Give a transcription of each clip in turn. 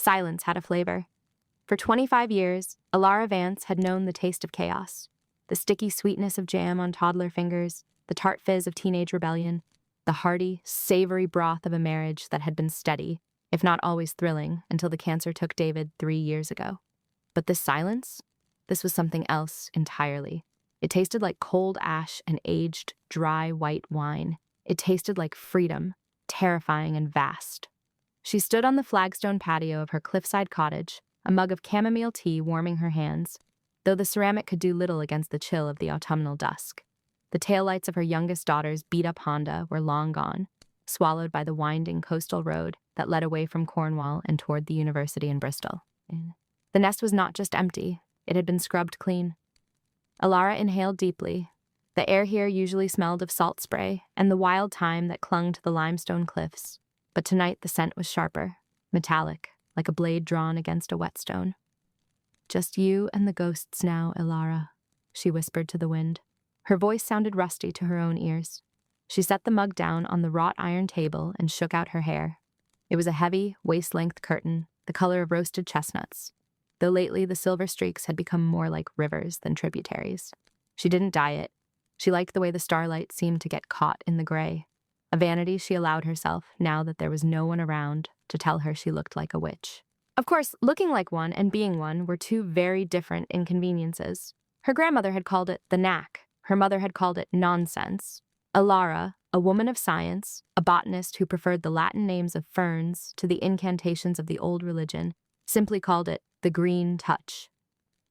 Silence had a flavor. For 25 years, Alara Vance had known the taste of chaos. The sticky sweetness of jam on toddler fingers, the tart fizz of teenage rebellion, the hearty, savory broth of a marriage that had been steady, if not always thrilling, until the cancer took David 3 years ago. But this silence? This was something else entirely. It tasted like cold ash and aged, dry white wine. It tasted like freedom, terrifying and vast. She stood on the flagstone patio of her cliffside cottage, a mug of chamomile tea warming her hands, though the ceramic could do little against the chill of the autumnal dusk. The taillights of her youngest daughter's beat-up Honda were long gone, swallowed by the winding coastal road that led away from Cornwall and toward the university in Bristol. The nest was not just empty, it had been scrubbed clean. Alara inhaled deeply. The air here usually smelled of salt spray and the wild thyme that clung to the limestone cliffs, but tonight the scent was sharper, metallic, like a blade drawn against a whetstone. "Just you and the ghosts now, Alara," she whispered to the wind. Her voice sounded rusty to her own ears. She set the mug down on the wrought iron table and shook out her hair. It was a heavy, waist-length curtain, the color of roasted chestnuts, though lately the silver streaks had become more like rivers than tributaries. She didn't dye it. She liked the way the starlight seemed to get caught in the gray, a vanity she allowed herself now that there was no one around to tell her she looked like a witch. Of course, looking like one and being one were two very different inconveniences. Her grandmother had called it the knack. Her mother had called it nonsense. Alara, a woman of science, a botanist who preferred the Latin names of ferns to the incantations of the old religion, simply called it the green touch.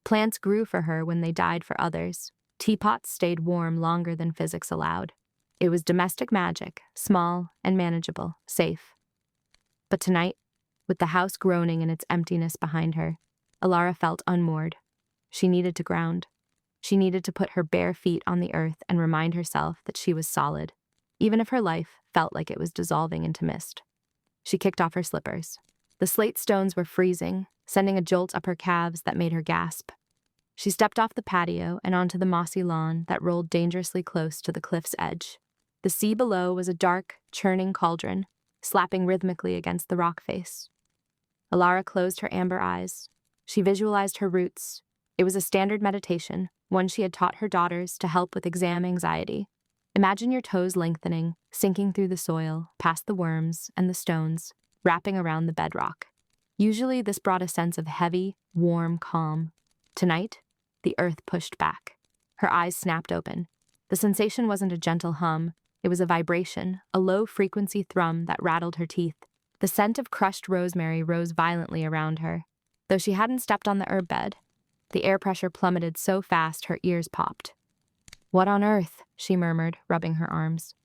Plants grew for her when they died for others. Teapots stayed warm longer than physics allowed. It was domestic magic, small and manageable, safe. But tonight, with the house groaning in its emptiness behind her, Alara felt unmoored. She needed to ground. She needed to put her bare feet on the earth and remind herself that she was solid, even if her life felt like it was dissolving into mist. She kicked off her slippers. The slate stones were freezing, sending a jolt up her calves that made her gasp. She stepped off the patio and onto the mossy lawn that rolled dangerously close to the cliff's edge. The sea below was a dark, churning cauldron, slapping rhythmically against the rock face. Alara closed her amber eyes. She visualized her roots. It was a standard meditation, one she had taught her daughters to help with exam anxiety. Imagine your toes lengthening, sinking through the soil, past the worms and the stones, wrapping around the bedrock. Usually this brought a sense of heavy, warm calm. Tonight, the earth pushed back. Her eyes snapped open. The sensation wasn't a gentle hum. It was a vibration, a low-frequency thrum that rattled her teeth. The scent of crushed rosemary rose violently around her. Though she hadn't stepped on the herb bed, the air pressure plummeted so fast her ears popped. "What on earth?" she murmured, rubbing her arms.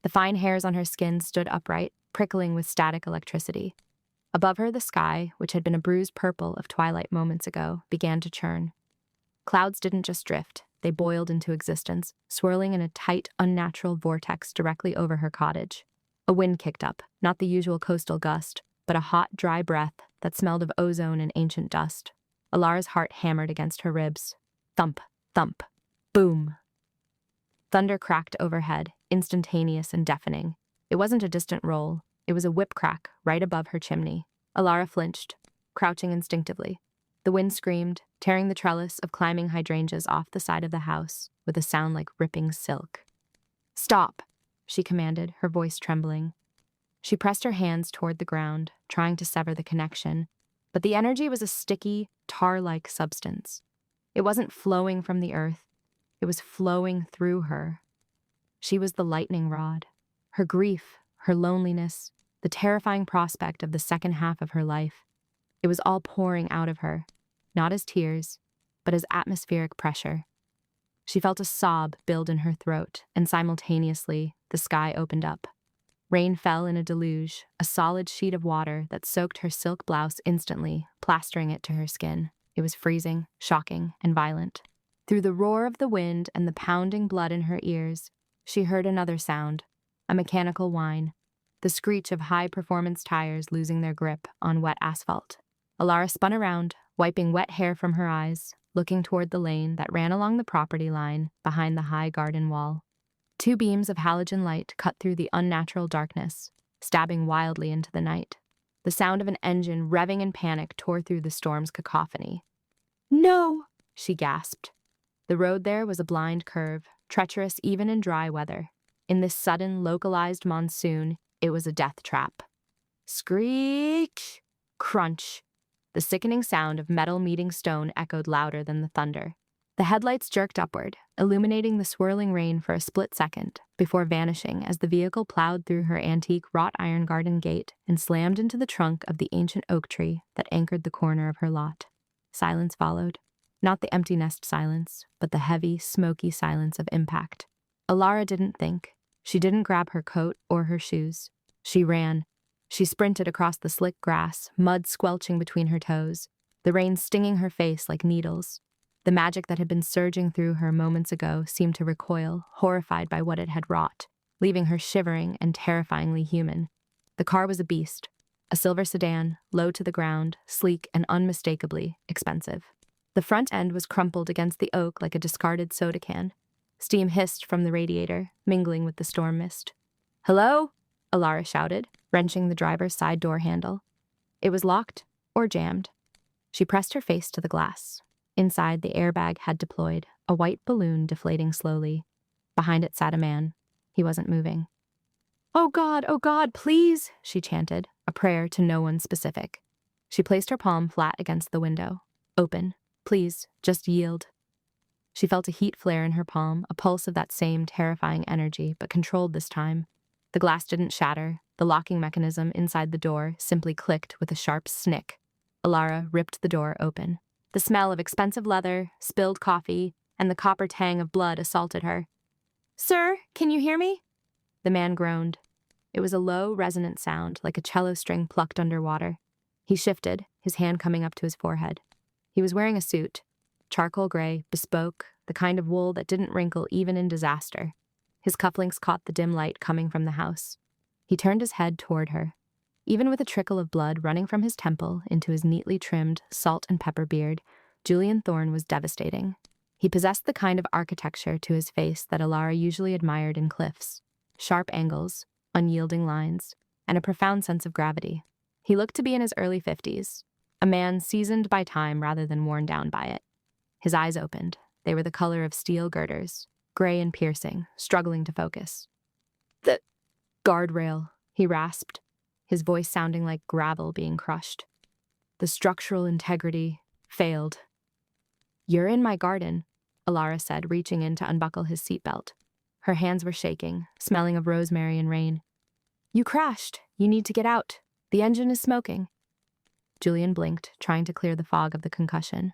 The fine hairs on her skin stood upright, prickling with static electricity. Above her, the sky, which had been a bruised purple of twilight moments ago, began to churn. Clouds didn't just drift, they boiled into existence, swirling in a tight, unnatural vortex directly over her cottage. A wind kicked up, not the usual coastal gust, but a hot, dry breath that smelled of ozone and ancient dust. Alara's heart hammered against her ribs. Thump, thump, boom. Thunder cracked overhead, instantaneous and deafening. It wasn't a distant roll. It was a whip crack right above her chimney. Alara flinched, crouching instinctively. The wind screamed, tearing the trellis of climbing hydrangeas off the side of the house with a sound like ripping silk. "Stop," she commanded, her voice trembling. She pressed her hands toward the ground, trying to sever the connection, but the energy was a sticky, tar-like substance. It wasn't flowing from the earth. It was flowing through her. She was the lightning rod. Her grief, her loneliness, the terrifying prospect of the second half of her life. It was all pouring out of her, not as tears, but as atmospheric pressure. She felt a sob build in her throat, and simultaneously, the sky opened up. Rain fell in a deluge, a solid sheet of water that soaked her silk blouse instantly, plastering it to her skin. It was freezing, shocking, and violent. Through the roar of the wind and the pounding blood in her ears, she heard another sound, a mechanical whine, the screech of high-performance tires losing their grip on wet asphalt. Alara spun around, wiping wet hair from her eyes, looking toward the lane that ran along the property line behind the high garden wall. Two beams of halogen light cut through the unnatural darkness, stabbing wildly into the night. The sound of an engine revving in panic tore through the storm's cacophony. "No!" she gasped. The road there was a blind curve, treacherous even in dry weather. In this sudden, localized monsoon, it was a death trap. Screech! Crunch! The sickening sound of metal meeting stone echoed louder than the thunder. The headlights jerked upward, illuminating the swirling rain for a split second, before vanishing as the vehicle plowed through her antique wrought iron garden gate and slammed into the trunk of the ancient oak tree that anchored the corner of her lot. Silence followed. Not the empty nest silence, but the heavy, smoky silence of impact. Alara didn't think. She didn't grab her coat or her shoes. She ran. She sprinted across the slick grass, mud squelching between her toes, the rain stinging her face like needles. The magic that had been surging through her moments ago seemed to recoil, horrified by what it had wrought, leaving her shivering and terrifyingly human. The car was a beast, a silver sedan, low to the ground, sleek and unmistakably expensive. The front end was crumpled against the oak like a discarded soda can. Steam hissed from the radiator, mingling with the storm mist. "Hello?" Alara shouted, wrenching the driver's side door handle. It was locked or jammed. She pressed her face to the glass. Inside, the airbag had deployed, a white balloon deflating slowly. Behind it sat a man. He wasn't moving. Oh God, please," she chanted, a prayer to no one specific. She placed her palm flat against the window. "Open. Please, just yield." She felt a heat flare in her palm, a pulse of that same terrifying energy, but controlled this time. The glass didn't shatter. The locking mechanism inside the door simply clicked with a sharp snick. Alara ripped the door open. The smell of expensive leather, spilled coffee, and the copper tang of blood assaulted her. "Sir, can you hear me?" The man groaned. It was a low, resonant sound, like a cello string plucked underwater. He shifted, his hand coming up to his forehead. He was wearing a suit, charcoal gray, bespoke, the kind of wool that didn't wrinkle even in disaster. His cufflinks caught the dim light coming from the house. He turned his head toward her. Even with a trickle of blood running from his temple into his neatly trimmed salt and pepper beard, Julian Thorne was devastating. He possessed the kind of architecture to his face that Alara usually admired in cliffs: sharp angles, unyielding lines, and a profound sense of gravity. He looked to be in his early 50s, a man seasoned by time rather than worn down by it. His eyes opened. They were the color of steel girders, gray and piercing, struggling to focus. "The guardrail," he rasped, his voice sounding like gravel being crushed. "The structural integrity failed." "You're in my garden," Alara said, reaching in to unbuckle his seatbelt. Her hands were shaking, smelling of rosemary and rain. "You crashed. You need to get out. The engine is smoking." Julian blinked, trying to clear the fog of the concussion.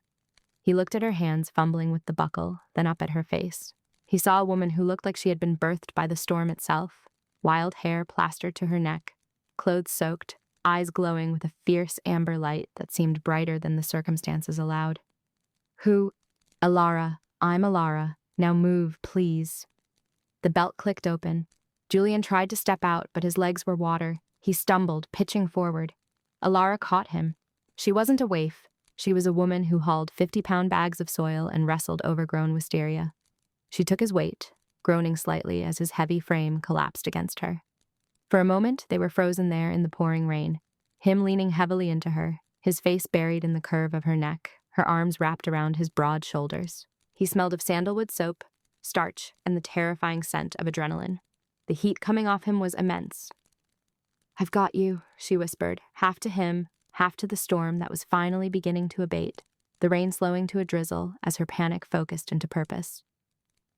He looked at her hands fumbling with the buckle, then up at her face. He saw a woman who looked like she had been birthed by the storm itself, wild hair plastered to her neck, clothes soaked, eyes glowing with a fierce amber light that seemed brighter than the circumstances allowed. "Who?" "Alara. I'm Alara. Now move, please." The belt clicked open. Julian tried to step out, but his legs were water. He stumbled, pitching forward. Alara caught him. She wasn't a waif. She was a woman who hauled 50-pound bags of soil and wrestled overgrown wisteria. She took his weight, groaning slightly as his heavy frame collapsed against her. For a moment, they were frozen there in the pouring rain, him leaning heavily into her, his face buried in the curve of her neck, her arms wrapped around his broad shoulders. He smelled of sandalwood soap, starch, and the terrifying scent of adrenaline. The heat coming off him was immense. "I've got you," she whispered, half to him, half to the storm that was finally beginning to abate, the rain slowing to a drizzle as her panic focused into purpose.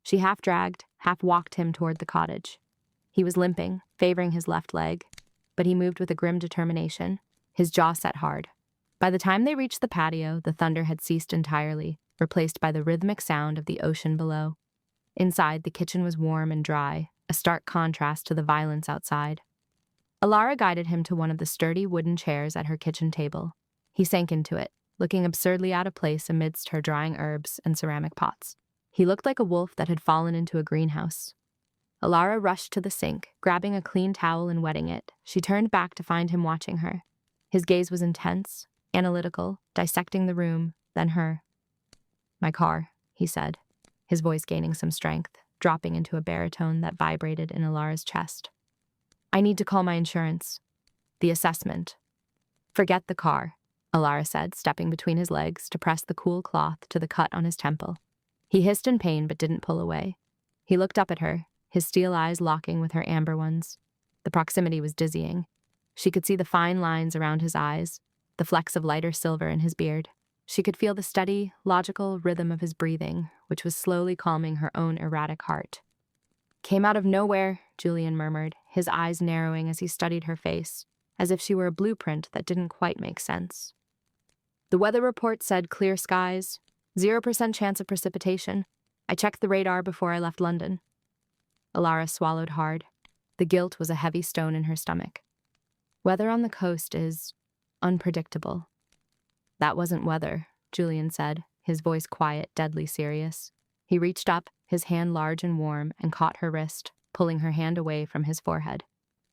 She half dragged, half walked him toward the cottage. He was limping, favoring his left leg, but he moved with a grim determination, his jaw set hard. By the time they reached the patio, the thunder had ceased entirely, replaced by the rhythmic sound of the ocean below. Inside, the kitchen was warm and dry, a stark contrast to the violence outside. Alara guided him to one of the sturdy wooden chairs at her kitchen table. He sank into it, looking absurdly out of place amidst her drying herbs and ceramic pots. He looked like a wolf that had fallen into a greenhouse. Alara rushed to the sink, grabbing a clean towel and wetting it. She turned back to find him watching her. His gaze was intense, analytical, dissecting the room, then her. "My car," he said, his voice gaining some strength, dropping into a baritone that vibrated in Alara's chest. "I need to call my insurance. The assessment." Forget the car, Alara said, stepping between his legs to press the cool cloth to the cut on his temple. He hissed in pain but didn't pull away. He looked up at her, his steel eyes locking with her amber ones. The proximity was dizzying. She could see the fine lines around his eyes, the flecks of lighter silver in his beard. She could feel the steady, logical rhythm of his breathing, which was slowly calming her own erratic heart. "Came out of nowhere," Julian murmured, his eyes narrowing as he studied her face, as if she were a blueprint that didn't quite make sense. "The weather report said clear skies, 0% chance of precipitation. I checked the radar before I left London." Alara swallowed hard. The guilt was a heavy stone in her stomach. "Weather on the coast is unpredictable." "That wasn't weather," Julian said, his voice quiet, deadly serious. He reached up, his hand large and warm, and caught her wrist, pulling her hand away from his forehead.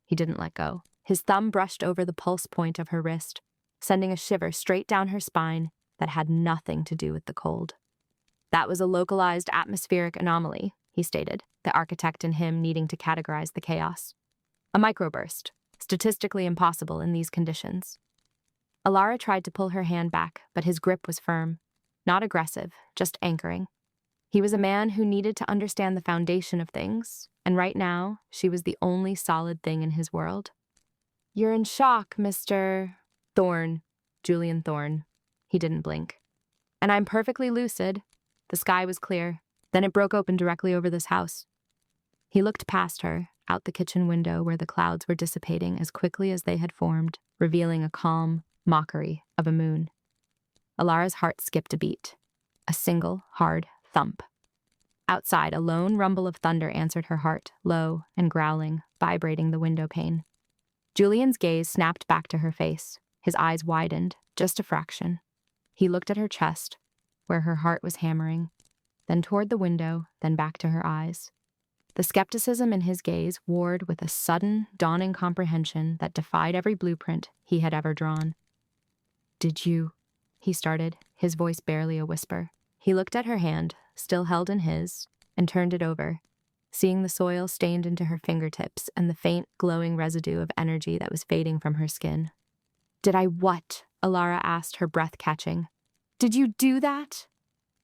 He didn't let go. His thumb brushed over the pulse point of her wrist, sending a shiver straight down her spine that had nothing to do with the cold. "That was a localized atmospheric anomaly," he stated, the architect in him needing to categorize the chaos. "A microburst, statistically impossible in these conditions." Alara tried to pull her hand back, but his grip was firm. Not aggressive, just anchoring. He was a man who needed to understand the foundation of things, and right now, she was the only solid thing in his world. "You're in shock, Mr. Thorne." Julian Thorne. He didn't blink. "And I'm perfectly lucid." The sky was clear. Then it broke open directly over this house. He looked past her, out the kitchen window where the clouds were dissipating as quickly as they had formed, revealing a calm mockery of a moon. Alara's heart skipped a beat. A single, hard thump. Outside, a lone rumble of thunder answered her heart, low and growling, vibrating the window pane. Julian's gaze snapped back to her face. His eyes widened, just a fraction. He looked at her chest, where her heart was hammering, then toward the window, then back to her eyes. The skepticism in his gaze warred with a sudden, dawning comprehension that defied every blueprint he had ever drawn. "Did you?" he started, his voice barely a whisper. He looked at her hand, still held in his, and turned it over, seeing the soil stained into her fingertips and the faint, glowing residue of energy that was fading from her skin. "Did I what?" Alara asked, her breath catching. "Did you do that?"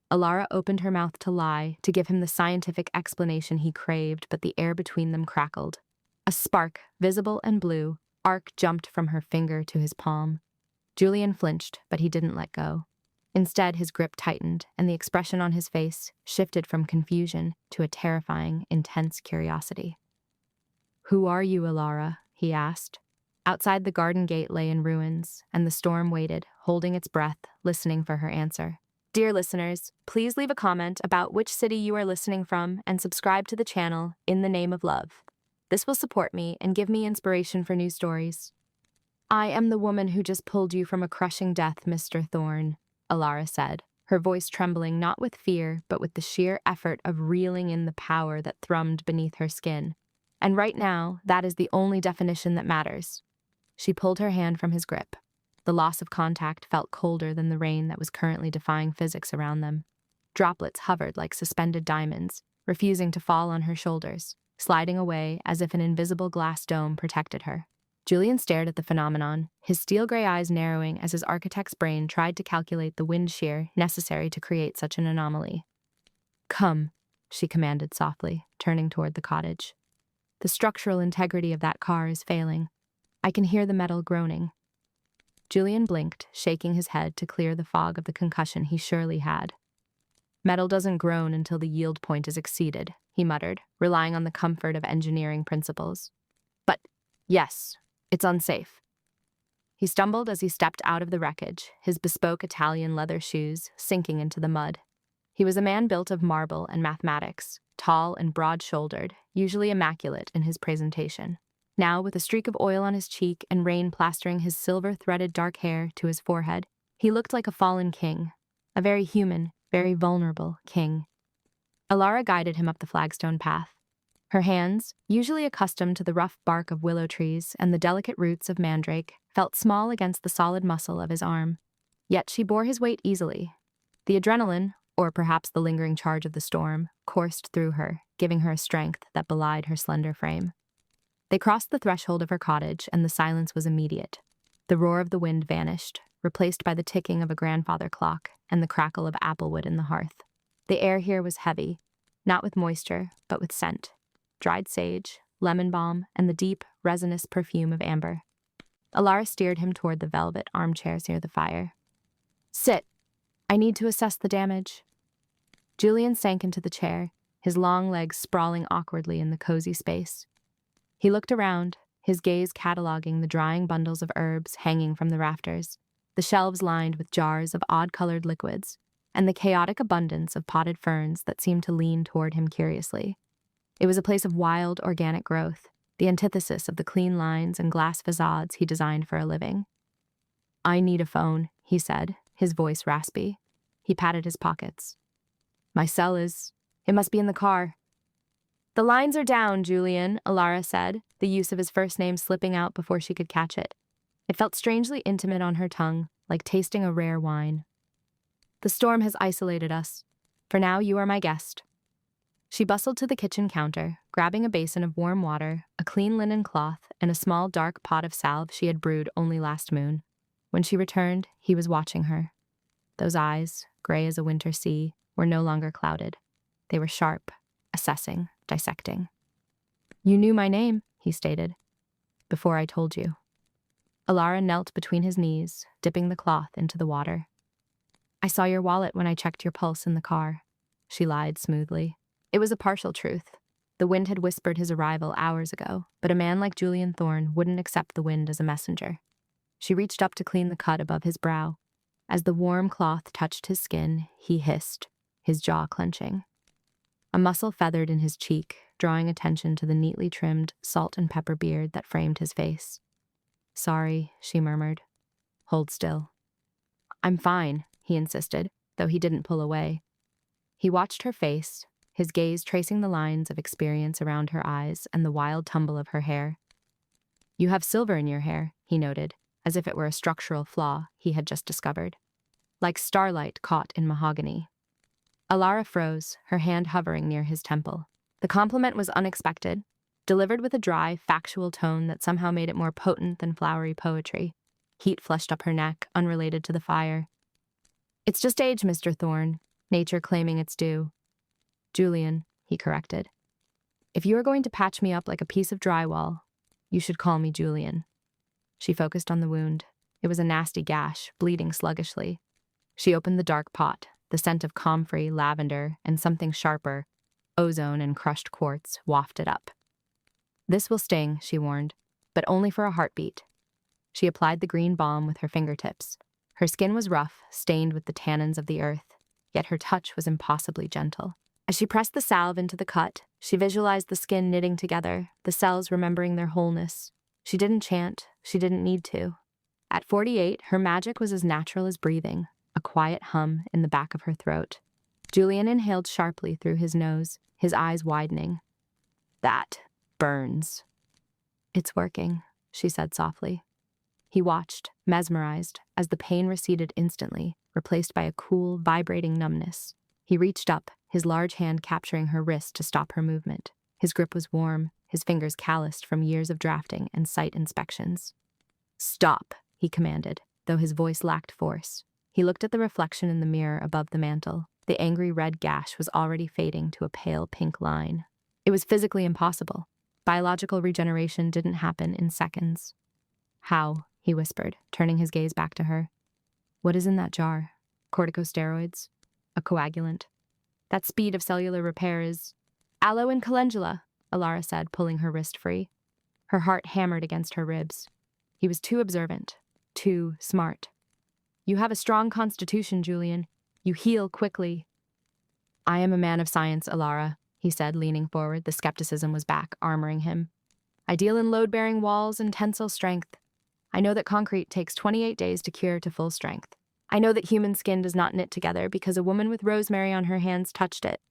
Alara opened her mouth to lie, to give him the scientific explanation he craved, but the air between them crackled. A spark, visible and blue, arc jumped from her finger to his palm. Julian flinched, but he didn't let go. Instead, his grip tightened, and the expression on his face shifted from confusion to a terrifying, intense curiosity. "Who are you, Alara?" he asked. Outside, the garden gate lay in ruins, and the storm waited, holding its breath, listening for her answer. Dear listeners, please leave a comment about which city you are listening from and subscribe to the channel in the name of love. This will support me and give me inspiration for new stories. "I am the woman who just pulled you from a crushing death, Mr. Thorne," Alara said, her voice trembling not with fear, but with the sheer effort of reeling in the power that thrummed beneath her skin. "And right now, that is the only definition that matters." She pulled her hand from his grip. The loss of contact felt colder than the rain that was currently defying physics around them. Droplets hovered like suspended diamonds, refusing to fall on her shoulders, sliding away as if an invisible glass dome protected her. Julian stared at the phenomenon, his steel gray eyes narrowing as his architect's brain tried to calculate the wind shear necessary to create such an anomaly. "Come," she commanded softly, turning toward the cottage. "The structural integrity of that car is failing. I can hear the metal groaning." Julian blinked, shaking his head to clear the fog of the concussion he surely had. "Metal doesn't groan until the yield point is exceeded," he muttered, relying on the comfort of engineering principles. "But, yes, it's unsafe." He stumbled as he stepped out of the wreckage, his bespoke Italian leather shoes sinking into the mud. He was a man built of marble and mathematics, tall and broad-shouldered, usually immaculate in his presentation. Now, with a streak of oil on his cheek and rain plastering his silver-threaded dark hair to his forehead, he looked like a fallen king, a very human, very vulnerable king. Alara guided him up the flagstone path. Her hands, usually accustomed to the rough bark of willow trees and the delicate roots of mandrake, felt small against the solid muscle of his arm. Yet she bore his weight easily. The adrenaline, or perhaps the lingering charge of the storm, coursed through her, giving her a strength that belied her slender frame. They crossed the threshold of her cottage, and the silence was immediate. The roar of the wind vanished, replaced by the ticking of a grandfather clock and the crackle of applewood in the hearth. The air here was heavy, not with moisture, but with scent. Dried sage, lemon balm, and the deep, resinous perfume of amber. Alara steered him toward the velvet armchairs near the fire. "Sit. I need to assess the damage." Julian sank into the chair, his long legs sprawling awkwardly in the cozy space. He looked around, his gaze cataloging the drying bundles of herbs hanging from the rafters, the shelves lined with jars of odd-colored liquids, and the chaotic abundance of potted ferns that seemed to lean toward him curiously. It was a place of wild, organic growth, the antithesis of the clean lines and glass facades he designed for a living. "I need a phone," he said, his voice raspy. He patted his pockets. "My cell is... It must be in the car." "The lines are down, Julian," Alara said, the use of his first name slipping out before she could catch it. It felt strangely intimate on her tongue, like tasting a rare wine. "The storm has isolated us. For now, you are my guest." She bustled to the kitchen counter, grabbing a basin of warm water, a clean linen cloth, and a small dark pot of salve she had brewed only last moon. When she returned, he was watching her. Those eyes, gray as a winter sea, were no longer clouded. They were sharp, assessing, dissecting. "You knew my name," he stated, "before I told you." Alara knelt between his knees, dipping the cloth into the water. "I saw your wallet when I checked your pulse in the car," she lied smoothly. It was a partial truth. The wind had whispered his arrival hours ago, but a man like Julian Thorne wouldn't accept the wind as a messenger. She reached up to clean the cut above his brow. As the warm cloth touched his skin, he hissed, his jaw clenching. A muscle feathered in his cheek, drawing attention to the neatly trimmed salt and pepper beard that framed his face. "Sorry," she murmured. "Hold still." "I'm fine," he insisted, though he didn't pull away. He watched her face, his gaze tracing the lines of experience around her eyes and the wild tumble of her hair. "You have silver in your hair," he noted, as if it were a structural flaw he had just discovered. "Like starlight caught in mahogany." Alara froze, her hand hovering near his temple. The compliment was unexpected, delivered with a dry, factual tone that somehow made it more potent than flowery poetry. Heat flushed up her neck, unrelated to the fire. "It's just age, Mr. Thorne, nature claiming its due." "Julian," he corrected. "If you are going to patch me up like a piece of drywall, you should call me Julian." She focused on the wound. It was a nasty gash, bleeding sluggishly. She opened the dark pot, the scent of comfrey, lavender, and something sharper, ozone and crushed quartz, wafted up. "This will sting," she warned, "but only for a heartbeat." She applied the green balm with her fingertips. Her skin was rough, stained with the tannins of the earth, yet her touch was impossibly gentle. As she pressed the salve into the cut, she visualized the skin knitting together, the cells remembering their wholeness. She didn't chant, she didn't need to. At 48, her magic was as natural as breathing, a quiet hum in the back of her throat. Julian inhaled sharply through his nose, his eyes widening. "That burns." "It's working," she said softly. He watched, mesmerized, as the pain receded instantly, replaced by a cool, vibrating numbness. He reached up, his large hand capturing her wrist to stop her movement. His grip was warm, his fingers calloused from years of drafting and site inspections. "Stop," he commanded, though his voice lacked force. He looked at the reflection in the mirror above the mantel. The angry red gash was already fading to a pale pink line. It was physically impossible. Biological regeneration didn't happen in seconds. "How?" he whispered, turning his gaze back to her. "What is in that jar? Corticosteroids? A coagulant? That speed of cellular repair is..." "Aloe and calendula," Alara said, pulling her wrist free. Her heart hammered against her ribs. He was too observant, too smart. "You have a strong constitution, Julian. You heal quickly." "I am a man of science, Alara," he said, leaning forward. The skepticism was back, armoring him. "I deal in load-bearing walls and tensile strength. I know that concrete takes 28 days to cure to full strength. I know that human skin does not knit together because a woman with rosemary on her hands touched it."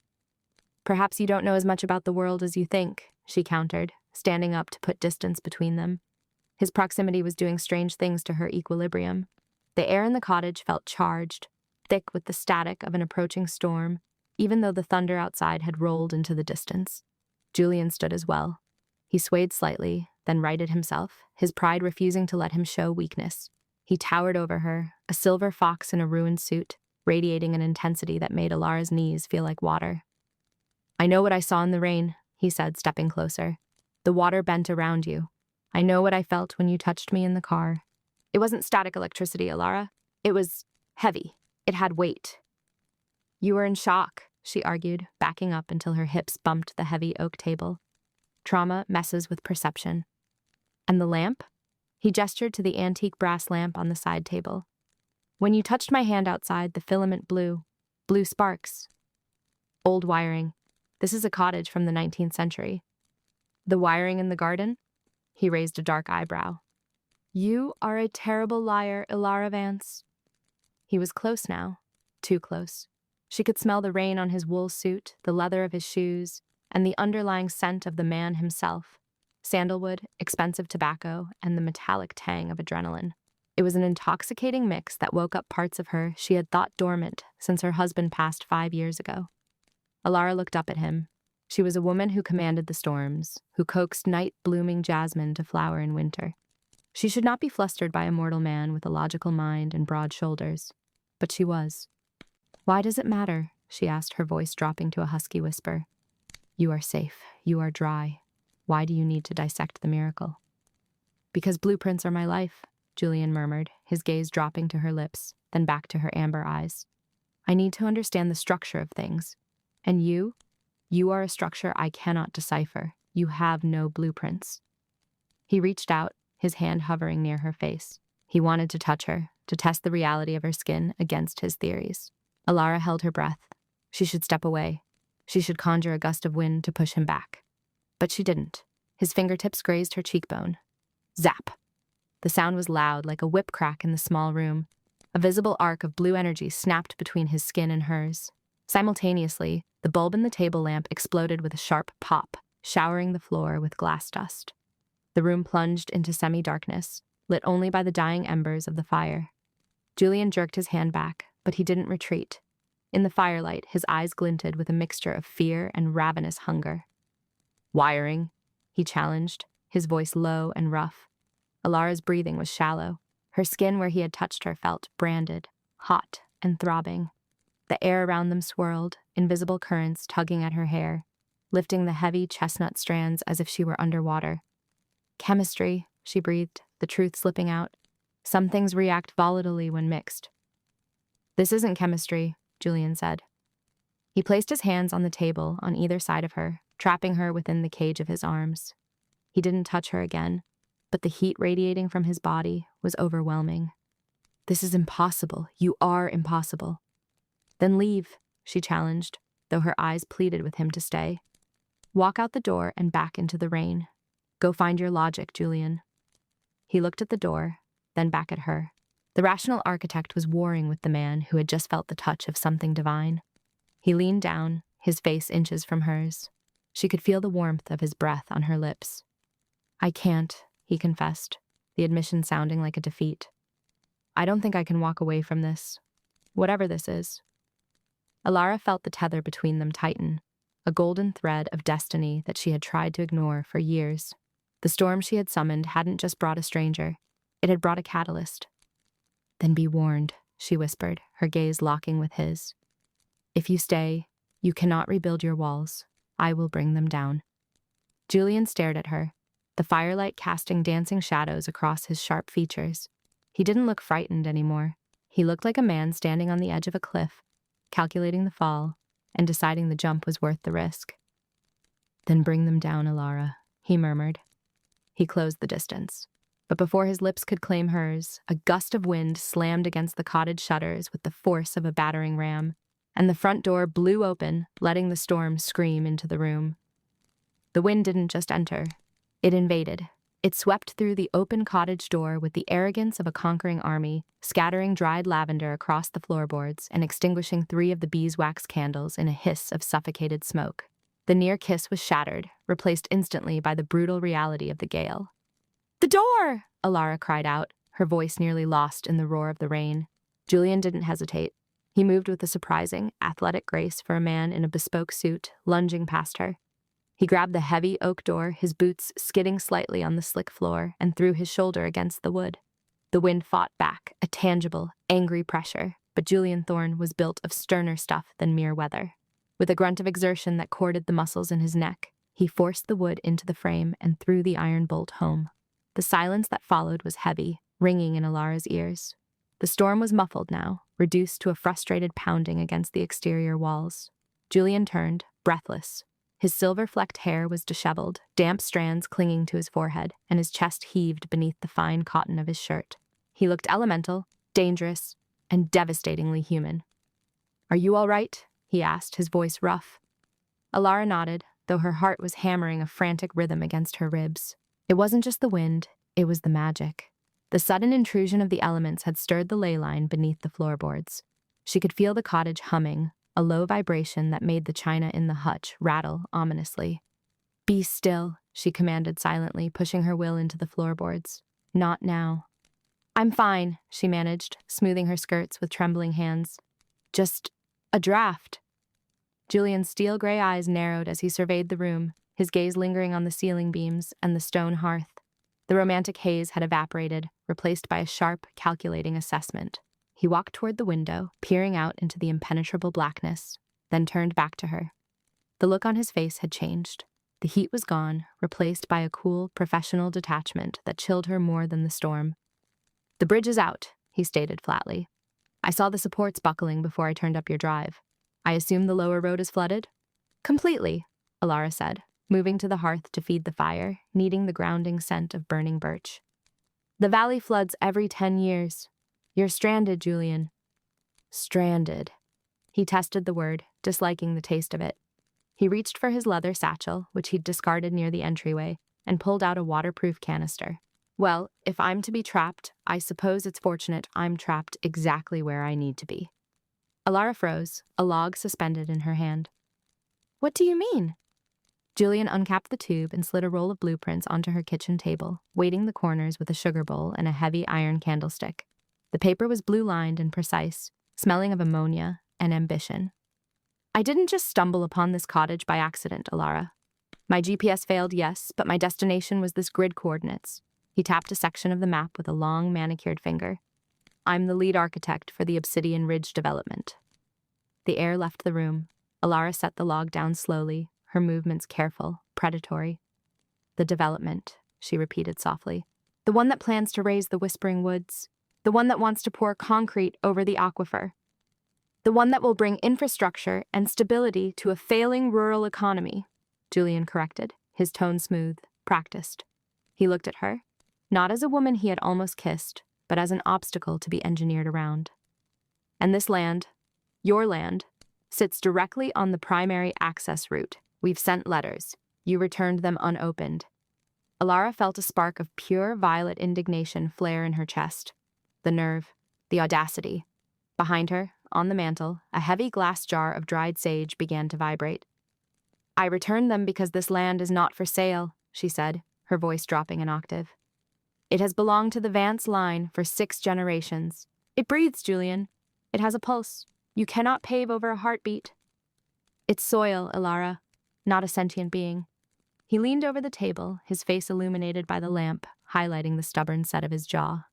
"Perhaps you don't know as much about the world as you think," she countered, standing up to put distance between them. His proximity was doing strange things to her equilibrium. The air in the cottage felt charged, thick with the static of an approaching storm, even though the thunder outside had rolled into the distance. Julian stood as well. He swayed slightly, then righted himself, his pride refusing to let him show weakness. He towered over her, a silver fox in a ruined suit, radiating an intensity that made Alara's knees feel like water. "I know what I saw in the rain," he said, stepping closer. "The water bent around you. I know what I felt when you touched me in the car. It wasn't static electricity, Alara. It was heavy. It had weight." "You were in shock," she argued, backing up until her hips bumped the heavy oak table. "Trauma messes with perception." "And the lamp?" He gestured to the antique brass lamp on the side table. "When you touched my hand outside, the filament blew sparks. Old wiring. This is a cottage from the 19th century. The wiring in the garden?" He raised a dark eyebrow. "You are a terrible liar, Ilara Vance." He was close now, too close. She could smell the rain on his wool suit, the leather of his shoes, and the underlying scent of the man himself. Sandalwood, expensive tobacco, and the metallic tang of adrenaline. It was an intoxicating mix that woke up parts of her she had thought dormant since her husband passed 5 years ago. Alara looked up at him. She was a woman who commanded the storms, who coaxed night-blooming jasmine to flower in winter. She should not be flustered by a mortal man with a logical mind and broad shoulders. But she was. "Why does it matter?" she asked, her voice dropping to a husky whisper. "You are safe. You are dry. Why do you need to dissect the miracle?" "Because blueprints are my life," Julian murmured, his gaze dropping to her lips, then back to her amber eyes. "I need to understand the structure of things. And you are a structure I cannot decipher. You have no blueprints." He reached out, his hand hovering near her face. He wanted to touch her, to test the reality of her skin against his theories. Alara held her breath. She should step away. She should conjure a gust of wind to push him back. But she didn't. His fingertips grazed her cheekbone. Zap! The sound was loud, like a whip crack in the small room. A visible arc of blue energy snapped between his skin and hers. Simultaneously, the bulb in the table lamp exploded with a sharp pop, showering the floor with glass dust. The room plunged into semi-darkness, lit only by the dying embers of the fire. Julian jerked his hand back, but he didn't retreat. In the firelight, his eyes glinted with a mixture of fear and ravenous hunger. "Wiring?" he challenged, his voice low and rough. Alara's breathing was shallow. Her skin where he had touched her felt branded, hot and throbbing. The air around them swirled, invisible currents tugging at her hair, lifting the heavy chestnut strands as if she were underwater. "Chemistry," she breathed, the truth slipping out. "Some things react volatilely when mixed." "This isn't chemistry," Julian said. He placed his hands on the table on either side of her, trapping her within the cage of his arms. He didn't touch her again, but the heat radiating from his body was overwhelming. "This is impossible. You are impossible." "Then leave," she challenged, though her eyes pleaded with him to stay. "Walk out the door and back into the rain. Go find your logic, Julian." He looked at the door, then back at her. The rational architect was warring with the man who had just felt the touch of something divine. He leaned down, his face inches from hers. She could feel the warmth of his breath on her lips. "I can't," he confessed, the admission sounding like a defeat. "I don't think I can walk away from this, whatever this is." Alara felt the tether between them tighten, a golden thread of destiny that she had tried to ignore for years. The storm she had summoned hadn't just brought a stranger, it had brought a catalyst. "Then be warned," she whispered, her gaze locking with his. "If you stay, you cannot rebuild your walls. I will bring them down." Julian stared at her, the firelight casting dancing shadows across his sharp features. He didn't look frightened anymore. He looked like a man standing on the edge of a cliff, calculating the fall and deciding the jump was worth the risk. "Then bring them down, Alara," he murmured. He closed the distance. But before his lips could claim hers, a gust of wind slammed against the cottage shutters with the force of a battering ram, and the front door blew open, letting the storm scream into the room. The wind didn't just enter. It invaded. It swept through the open cottage door with the arrogance of a conquering army, scattering dried lavender across the floorboards and extinguishing 3 of the beeswax candles in a hiss of suffocated smoke. The near kiss was shattered, replaced instantly by the brutal reality of the gale. "The door!" Alara cried out, her voice nearly lost in the roar of the rain. Julian didn't hesitate. He moved with a surprising, athletic grace for a man in a bespoke suit, lunging past her. He grabbed the heavy oak door, his boots skidding slightly on the slick floor, and threw his shoulder against the wood. The wind fought back, a tangible, angry pressure, but Julian Thorne was built of sterner stuff than mere weather. With a grunt of exertion that corded the muscles in his neck, he forced the wood into the frame and threw the iron bolt home. The silence that followed was heavy, ringing in Alara's ears. The storm was muffled now, reduced to a frustrated pounding against the exterior walls. Julian turned, breathless. His silver-flecked hair was disheveled, damp strands clinging to his forehead, and his chest heaved beneath the fine cotton of his shirt. He looked elemental, dangerous, and devastatingly human. "Are you all right?" he asked, his voice rough. Alara nodded, though her heart was hammering a frantic rhythm against her ribs. It wasn't just the wind, it was the magic. The sudden intrusion of the elements had stirred the ley line beneath the floorboards. She could feel the cottage humming, a low vibration that made the china in the hutch rattle ominously. "Be still," she commanded silently, pushing her will into the floorboards. "Not now." "I'm fine," she managed, smoothing her skirts with trembling hands. "Just a draft." Julian's steel-gray eyes narrowed as he surveyed the room, his gaze lingering on the ceiling beams and the stone hearth. The romantic haze had evaporated, replaced by a sharp, calculating assessment. He walked toward the window, peering out into the impenetrable blackness, then turned back to her. The look on his face had changed. The heat was gone, replaced by a cool, professional detachment that chilled her more than the storm. "The bridge is out," he stated flatly. "I saw the supports buckling before I turned up your drive. I assume the lower road is flooded?" "Completely," Alara said, moving to the hearth to feed the fire, kneading the grounding scent of burning birch. "The valley floods every 10 years. You're stranded, Julian." Stranded. He tested the word, disliking the taste of it. He reached for his leather satchel, which he'd discarded near the entryway, and pulled out a waterproof canister. "Well, if I'm to be trapped, I suppose it's fortunate I'm trapped exactly where I need to be." Alara froze, a log suspended in her hand. "What do you mean?" Julian uncapped the tube and slid a roll of blueprints onto her kitchen table, weighting the corners with a sugar bowl and a heavy iron candlestick. The paper was blue-lined and precise, smelling of ammonia and ambition. "I didn't just stumble upon this cottage by accident, Alara. My GPS failed, yes, but my destination was this grid coordinates." He tapped a section of the map with a long, manicured finger. "I'm the lead architect for the Obsidian Ridge development." The air left the room. Alara set the log down slowly, her movements careful, predatory. "The development," she repeated softly. "The one that plans to raise the Whispering Woods. The one that wants to pour concrete over the aquifer. The one that will bring infrastructure and stability to a failing rural economy," Julian corrected, his tone smooth, practiced. He looked at her, not as a woman he had almost kissed, but as an obstacle to be engineered around. "And this land, your land, sits directly on the primary access route. We've sent letters. You returned them unopened." Alara felt a spark of pure violet indignation flare in her chest. The nerve, the audacity. Behind her, on the mantel, a heavy glass jar of dried sage began to vibrate. "I returned them because this land is not for sale," she said, her voice dropping an octave. "It has belonged to the Vance line for 6 generations. It breathes, Julian. It has a pulse. You cannot pave over a heartbeat." "It's soil, Alara, not a sentient being." He leaned over the table, his face illuminated by the lamp, highlighting the stubborn set of his jaw.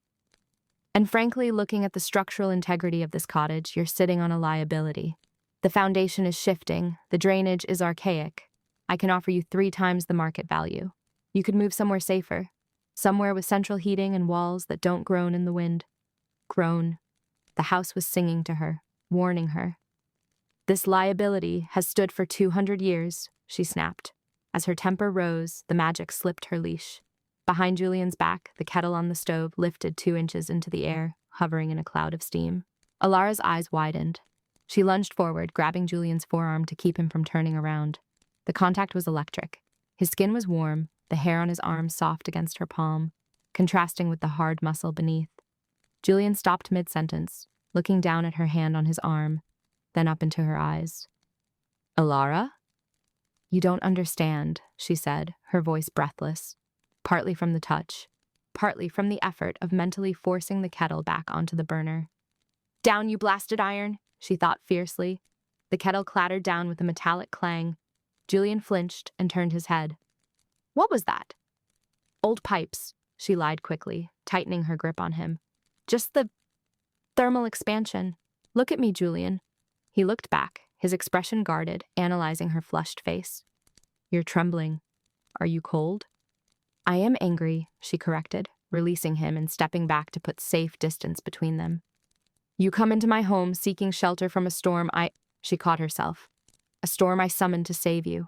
"And frankly, looking at the structural integrity of this cottage, you're sitting on a liability. The foundation is shifting, the drainage is archaic. I can offer you 3 times the market value. You could move somewhere safer, somewhere with central heating and walls that don't groan in the wind." Groan. The house was singing to her, warning her. "This liability has stood for 200 years, she snapped. As her temper rose, the magic slipped her leash. Behind Julian's back, the kettle on the stove lifted 2 inches into the air, hovering in a cloud of steam. Alara's eyes widened. She lunged forward, grabbing Julian's forearm to keep him from turning around. The contact was electric. His skin was warm, the hair on his arm soft against her palm, contrasting with the hard muscle beneath. Julian stopped mid-sentence, looking down at her hand on his arm, then up into her eyes. "Alara?" "You don't understand," she said, her voice breathless, partly from the touch, partly from the effort of mentally forcing the kettle back onto the burner. "Down, you blasted iron," she thought fiercely. The kettle clattered down with a metallic clang. Julian flinched and turned his head. What was that? Old pipes, she lied quickly, tightening her grip on him. Just the thermal expansion. Look at me, Julian. He looked back, his expression guarded, analyzing her flushed face. You're trembling. Are you cold? I am angry, she corrected, releasing him and stepping back to put safe distance between them. You come into my home seeking shelter from a storm She caught herself. A storm I summoned to save you.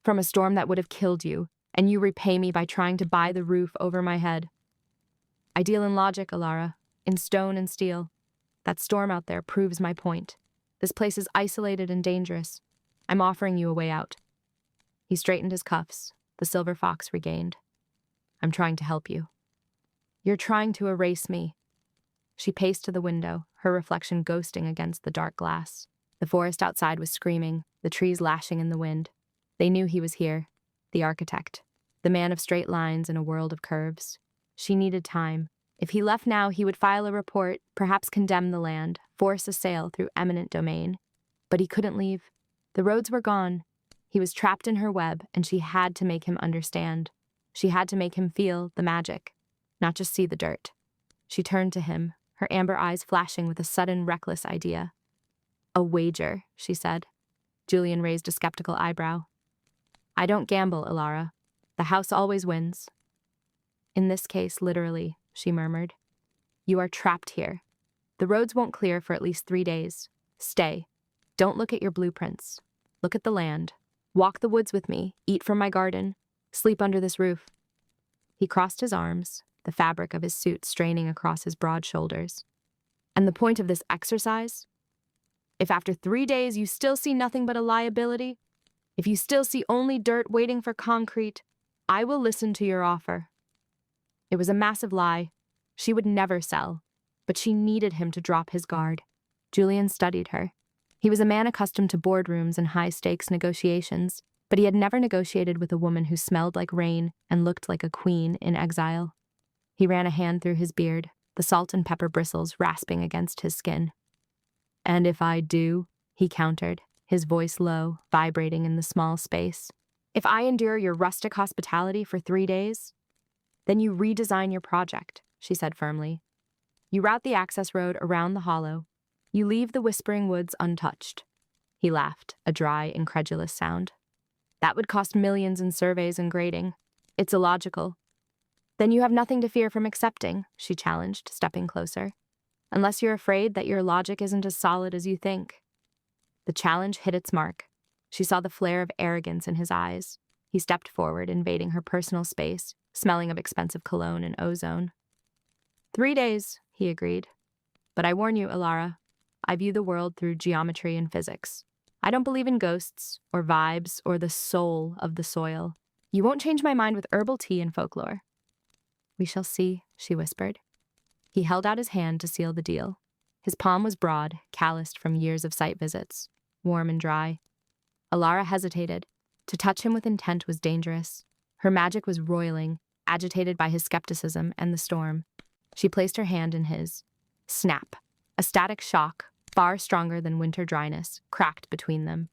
From a storm that would have killed you, and you repay me by trying to buy the roof over my head. I deal in logic, Alara, in stone and steel. That storm out there proves my point. This place is isolated and dangerous. I'm offering you a way out. He straightened his cuffs, the silver fox regained. I'm trying to help you. You're trying to erase me. She paced to the window, her reflection ghosting against the dark glass. The forest outside was screaming, the trees lashing in the wind. They knew he was here, the architect, the man of straight lines in a world of curves. She needed time. If he left now, he would file a report, perhaps condemn the land, force a sale through eminent domain. But he couldn't leave. The roads were gone. He was trapped in her web, and she had to make him understand. She had to make him feel the magic, not just see the dirt. She turned to him, her amber eyes flashing with a sudden, reckless idea. A wager, she said. Julian raised a skeptical eyebrow. I don't gamble, Alara. The house always wins. In this case, literally, she murmured. You are trapped here. The roads won't clear for at least 3 days. Stay. Don't look at your blueprints. Look at the land. Walk the woods with me, eat from my garden, sleep under this roof. He crossed his arms, the fabric of his suit straining across his broad shoulders. And the point of this exercise? If after 3 days you still see nothing but a liability, if you still see only dirt waiting for concrete, I will listen to your offer. It was a massive lie. She would never sell, but she needed him to drop his guard. Julian studied her. He was a man accustomed to boardrooms and high-stakes negotiations, but he had never negotiated with a woman who smelled like rain and looked like a queen in exile. He ran a hand through his beard, the salt and pepper bristles rasping against his skin. And if I do, he countered, his voice low, vibrating in the small space. If I endure your rustic hospitality for 3 days, then you redesign your project, she said firmly. You route the access road around the hollow. You leave the whispering woods untouched. He laughed, a dry, incredulous sound. That would cost millions in surveys and grading. It's illogical. Then you have nothing to fear from accepting, she challenged, stepping closer. Unless you're afraid that your logic isn't as solid as you think. The challenge hit its mark. She saw the flare of arrogance in his eyes. He stepped forward, invading her personal space, smelling of expensive cologne and ozone. 3 days, he agreed. But I warn you, Alara, I view the world through geometry and physics. I don't believe in ghosts, or vibes, or the soul of the soil. You won't change my mind with herbal tea and folklore. We shall see, she whispered. He held out his hand to seal the deal. His palm was broad, calloused from years of site visits, warm and dry. Alara hesitated. To touch him with intent was dangerous. Her magic was roiling, agitated by his skepticism and the storm. She placed her hand in his. Snap. A static shock, far stronger than winter dryness, cracked between them.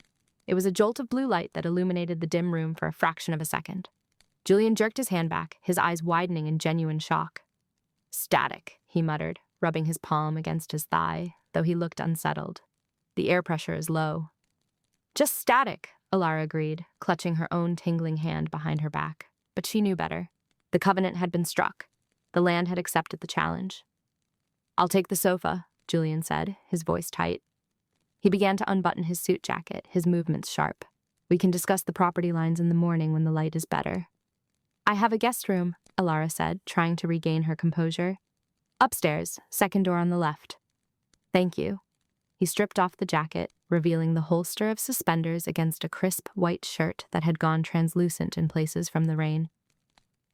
It was a jolt of blue light that illuminated the dim room for a fraction of a second. Julian jerked his hand back, his eyes widening in genuine shock. Static, he muttered, rubbing his palm against his thigh, though he looked unsettled. The air pressure is low. Just static, Alara agreed, clutching her own tingling hand behind her back. But she knew better. The covenant had been struck. The land had accepted the challenge. I'll take the sofa, Julian said, his voice tight. He began to unbutton his suit jacket, his movements sharp. We can discuss the property lines in the morning when the light is better. I have a guest room, Alara said, trying to regain her composure. Upstairs, second door on the left. Thank you. He stripped off the jacket, revealing the holster of suspenders against a crisp white shirt that had gone translucent in places from the rain.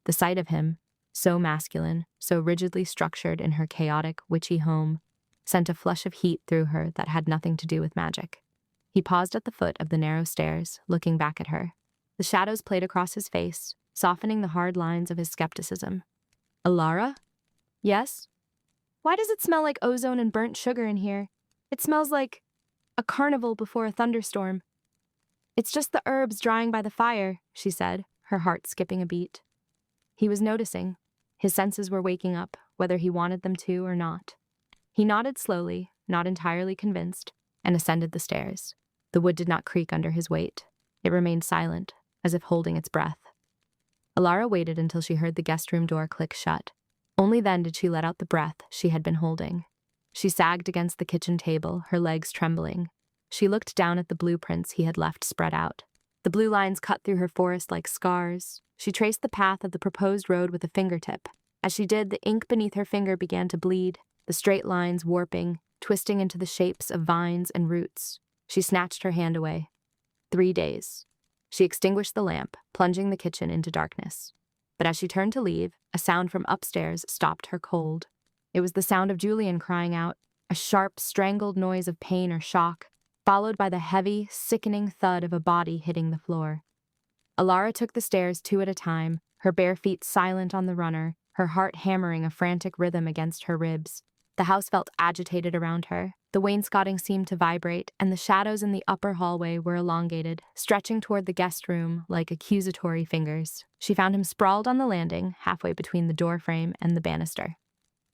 The sight of him, so masculine, so rigidly structured in her chaotic, witchy home, sent a flush of heat through her that had nothing to do with magic. He paused at the foot of the narrow stairs, looking back at her. The shadows played across his face, softening the hard lines of his skepticism. Alara? Yes? Why does it smell like ozone and burnt sugar in here? It smells like a carnival before a thunderstorm. It's just the herbs drying by the fire, she said, her heart skipping a beat. He was noticing. His senses were waking up, whether he wanted them to or not. He nodded slowly, not entirely convinced, and ascended the stairs. The wood did not creak under his weight. It remained silent, as if holding its breath. Alara waited until she heard the guest room door click shut. Only then did she let out the breath she had been holding. She sagged against the kitchen table, her legs trembling. She looked down at the blueprints he had left spread out. The blue lines cut through her forest like scars. She traced the path of the proposed road with a fingertip. As she did, the ink beneath her finger began to bleed, the straight lines warping, twisting into the shapes of vines and roots. She snatched her hand away. 3 days. She extinguished the lamp, plunging the kitchen into darkness. But as she turned to leave, a sound from upstairs stopped her cold. It was the sound of Julian crying out, a sharp, strangled noise of pain or shock, followed by the heavy, sickening thud of a body hitting the floor. Alara took the stairs 2 at a time, her bare feet silent on the runner, her heart hammering a frantic rhythm against her ribs. The house felt agitated around her. The wainscoting seemed to vibrate, and the shadows in the upper hallway were elongated, stretching toward the guest room like accusatory fingers. She found him sprawled on the landing, halfway between the doorframe and the banister.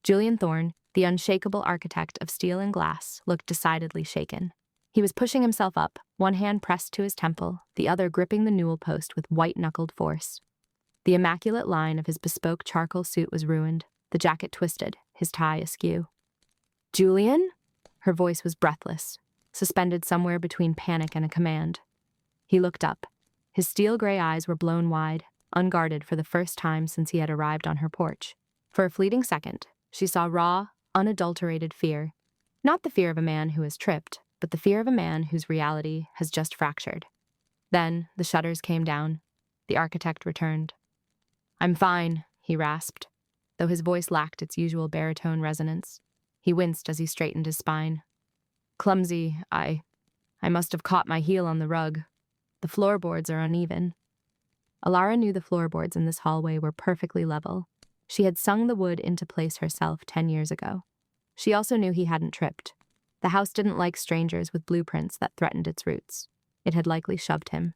Julian Thorne, the unshakable architect of steel and glass, looked decidedly shaken. He was pushing himself up, one hand pressed to his temple, the other gripping the newel post with white-knuckled force. The immaculate line of his bespoke charcoal suit was ruined, the jacket twisted, his tie askew. "Julian?" Her voice was breathless, suspended somewhere between panic and a command. He looked up. His steel-gray eyes were blown wide, unguarded for the first time since he had arrived on her porch. For a fleeting second, she saw raw, unadulterated fear. Not the fear of a man who has tripped, but the fear of a man whose reality has just fractured. Then the shutters came down. The architect returned. "I'm fine," he rasped, though his voice lacked its usual baritone resonance. He winced as he straightened his spine. "Clumsy, I must have caught my heel on the rug. The floorboards are uneven." Alara knew the floorboards in this hallway were perfectly level. She had sung the wood into place herself 10 years ago. She also knew he hadn't tripped. The house didn't like strangers with blueprints that threatened its roots. It had likely shoved him.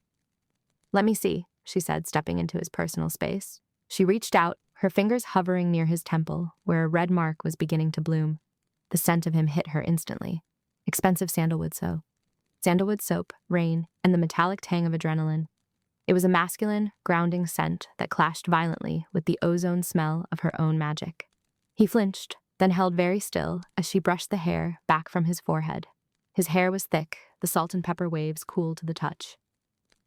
"Let me see," she said, stepping into his personal space. She reached out, her fingers hovering near his temple, where a red mark was beginning to bloom. The scent of him hit her instantly. Expensive sandalwood soap, rain, and the metallic tang of adrenaline. It was a masculine, grounding scent that clashed violently with the ozone smell of her own magic. He flinched, then held very still as she brushed the hair back from his forehead. His hair was thick, the salt and pepper waves cool to the touch.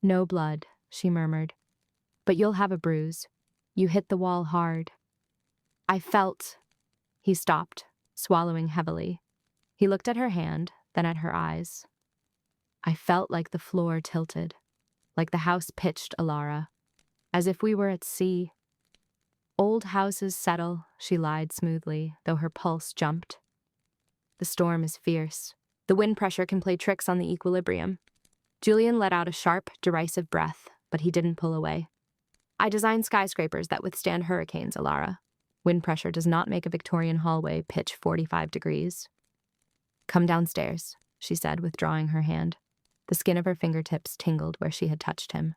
"No blood," she murmured. "But you'll have a bruise. You hit the wall hard." "I felt—" He stopped, swallowing heavily. He looked at her hand, then at her eyes. "I felt like the floor tilted, like the house pitched, Alara, as if we were at sea." "Old houses settle," she lied smoothly, though her pulse jumped. "The storm is fierce. The wind pressure can play tricks on the equilibrium." Julian let out a sharp, derisive breath, but he didn't pull away. "I designed skyscrapers that withstand hurricanes, Alara. Wind pressure does not make a Victorian hallway pitch 45 degrees. "Come downstairs," she said, withdrawing her hand. The skin of her fingertips tingled where she had touched him.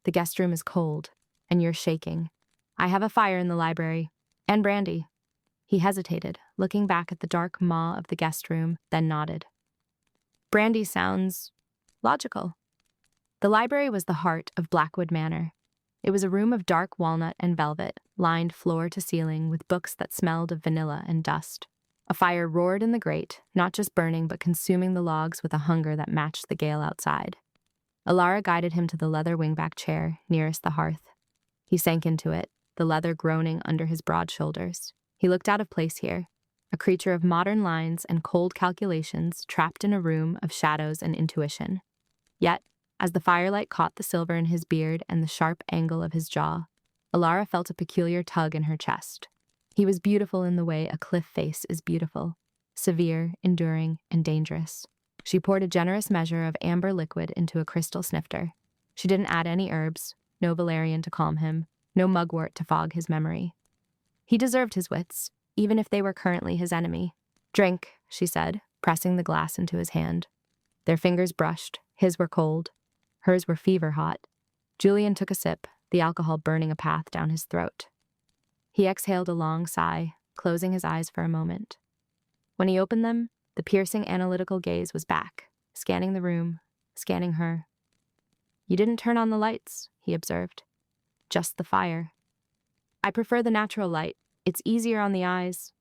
"The guest room is cold, and you're shaking. I have a fire in the library, and brandy." He hesitated, looking back at the dark maw of the guest room, then nodded. "Brandy sounds logical." The library was the heart of Blackwood Manor. It was a room of dark walnut and velvet, lined floor to ceiling with books that smelled of vanilla and dust. A fire roared in the grate, not just burning but consuming the logs with a hunger that matched the gale outside. Alara guided him to the leather wingback chair nearest the hearth. He sank into it, the leather groaning under his broad shoulders. He looked out of place here, a creature of modern lines and cold calculations trapped in a room of shadows and intuition. Yet, as the firelight caught the silver in his beard and the sharp angle of his jaw, Alara felt a peculiar tug in her chest. He was beautiful in the way a cliff face is beautiful, severe, enduring, and dangerous. She poured a generous measure of amber liquid into a crystal snifter. She didn't add any herbs, no valerian to calm him, no mugwort to fog his memory. He deserved his wits, even if they were currently his enemy. "Drink," she said, pressing the glass into his hand. Their fingers brushed, his were cold. Hers were fever hot. Julian took a sip, the alcohol burning a path down his throat. He exhaled a long sigh, closing his eyes for a moment. When he opened them, the piercing analytical gaze was back, scanning the room, scanning her. "You didn't turn on the lights," he observed. "Just the fire." "I prefer the natural light. It's easier on the eyes."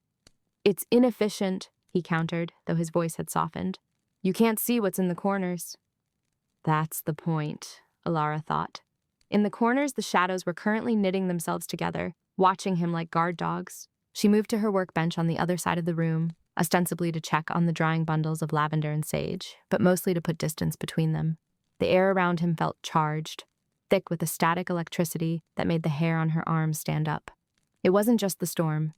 "It's inefficient," he countered, though his voice had softened. "You can't see what's in the corners." That's the point, Alara thought. In the corners, the shadows were currently knitting themselves together, watching him like guard dogs. She moved to her workbench on the other side of the room, ostensibly to check on the drying bundles of lavender and sage, but mostly to put distance between them. The air around him felt charged, thick with a static electricity that made the hair on her arms stand up. It wasn't just the storm.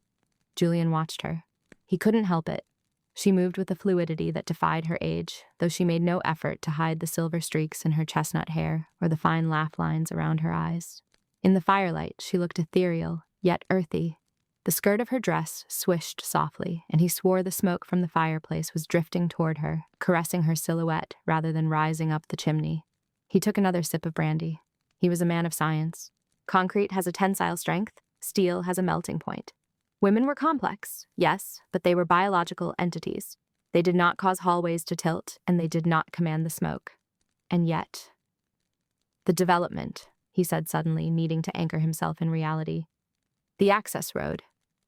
Julian watched her. He couldn't help it. She moved with a fluidity that defied her age, though she made no effort to hide the silver streaks in her chestnut hair or the fine laugh lines around her eyes. In the firelight, she looked ethereal, yet earthy. The skirt of her dress swished softly, and he swore the smoke from the fireplace was drifting toward her, caressing her silhouette rather than rising up the chimney. He took another sip of brandy. He was a man of science. Concrete has a tensile strength, steel has a melting point. Women were complex, yes, but they were biological entities. They did not cause hallways to tilt, and they did not command the smoke. And yet... "The development," he said suddenly, needing to anchor himself in reality. "The access road.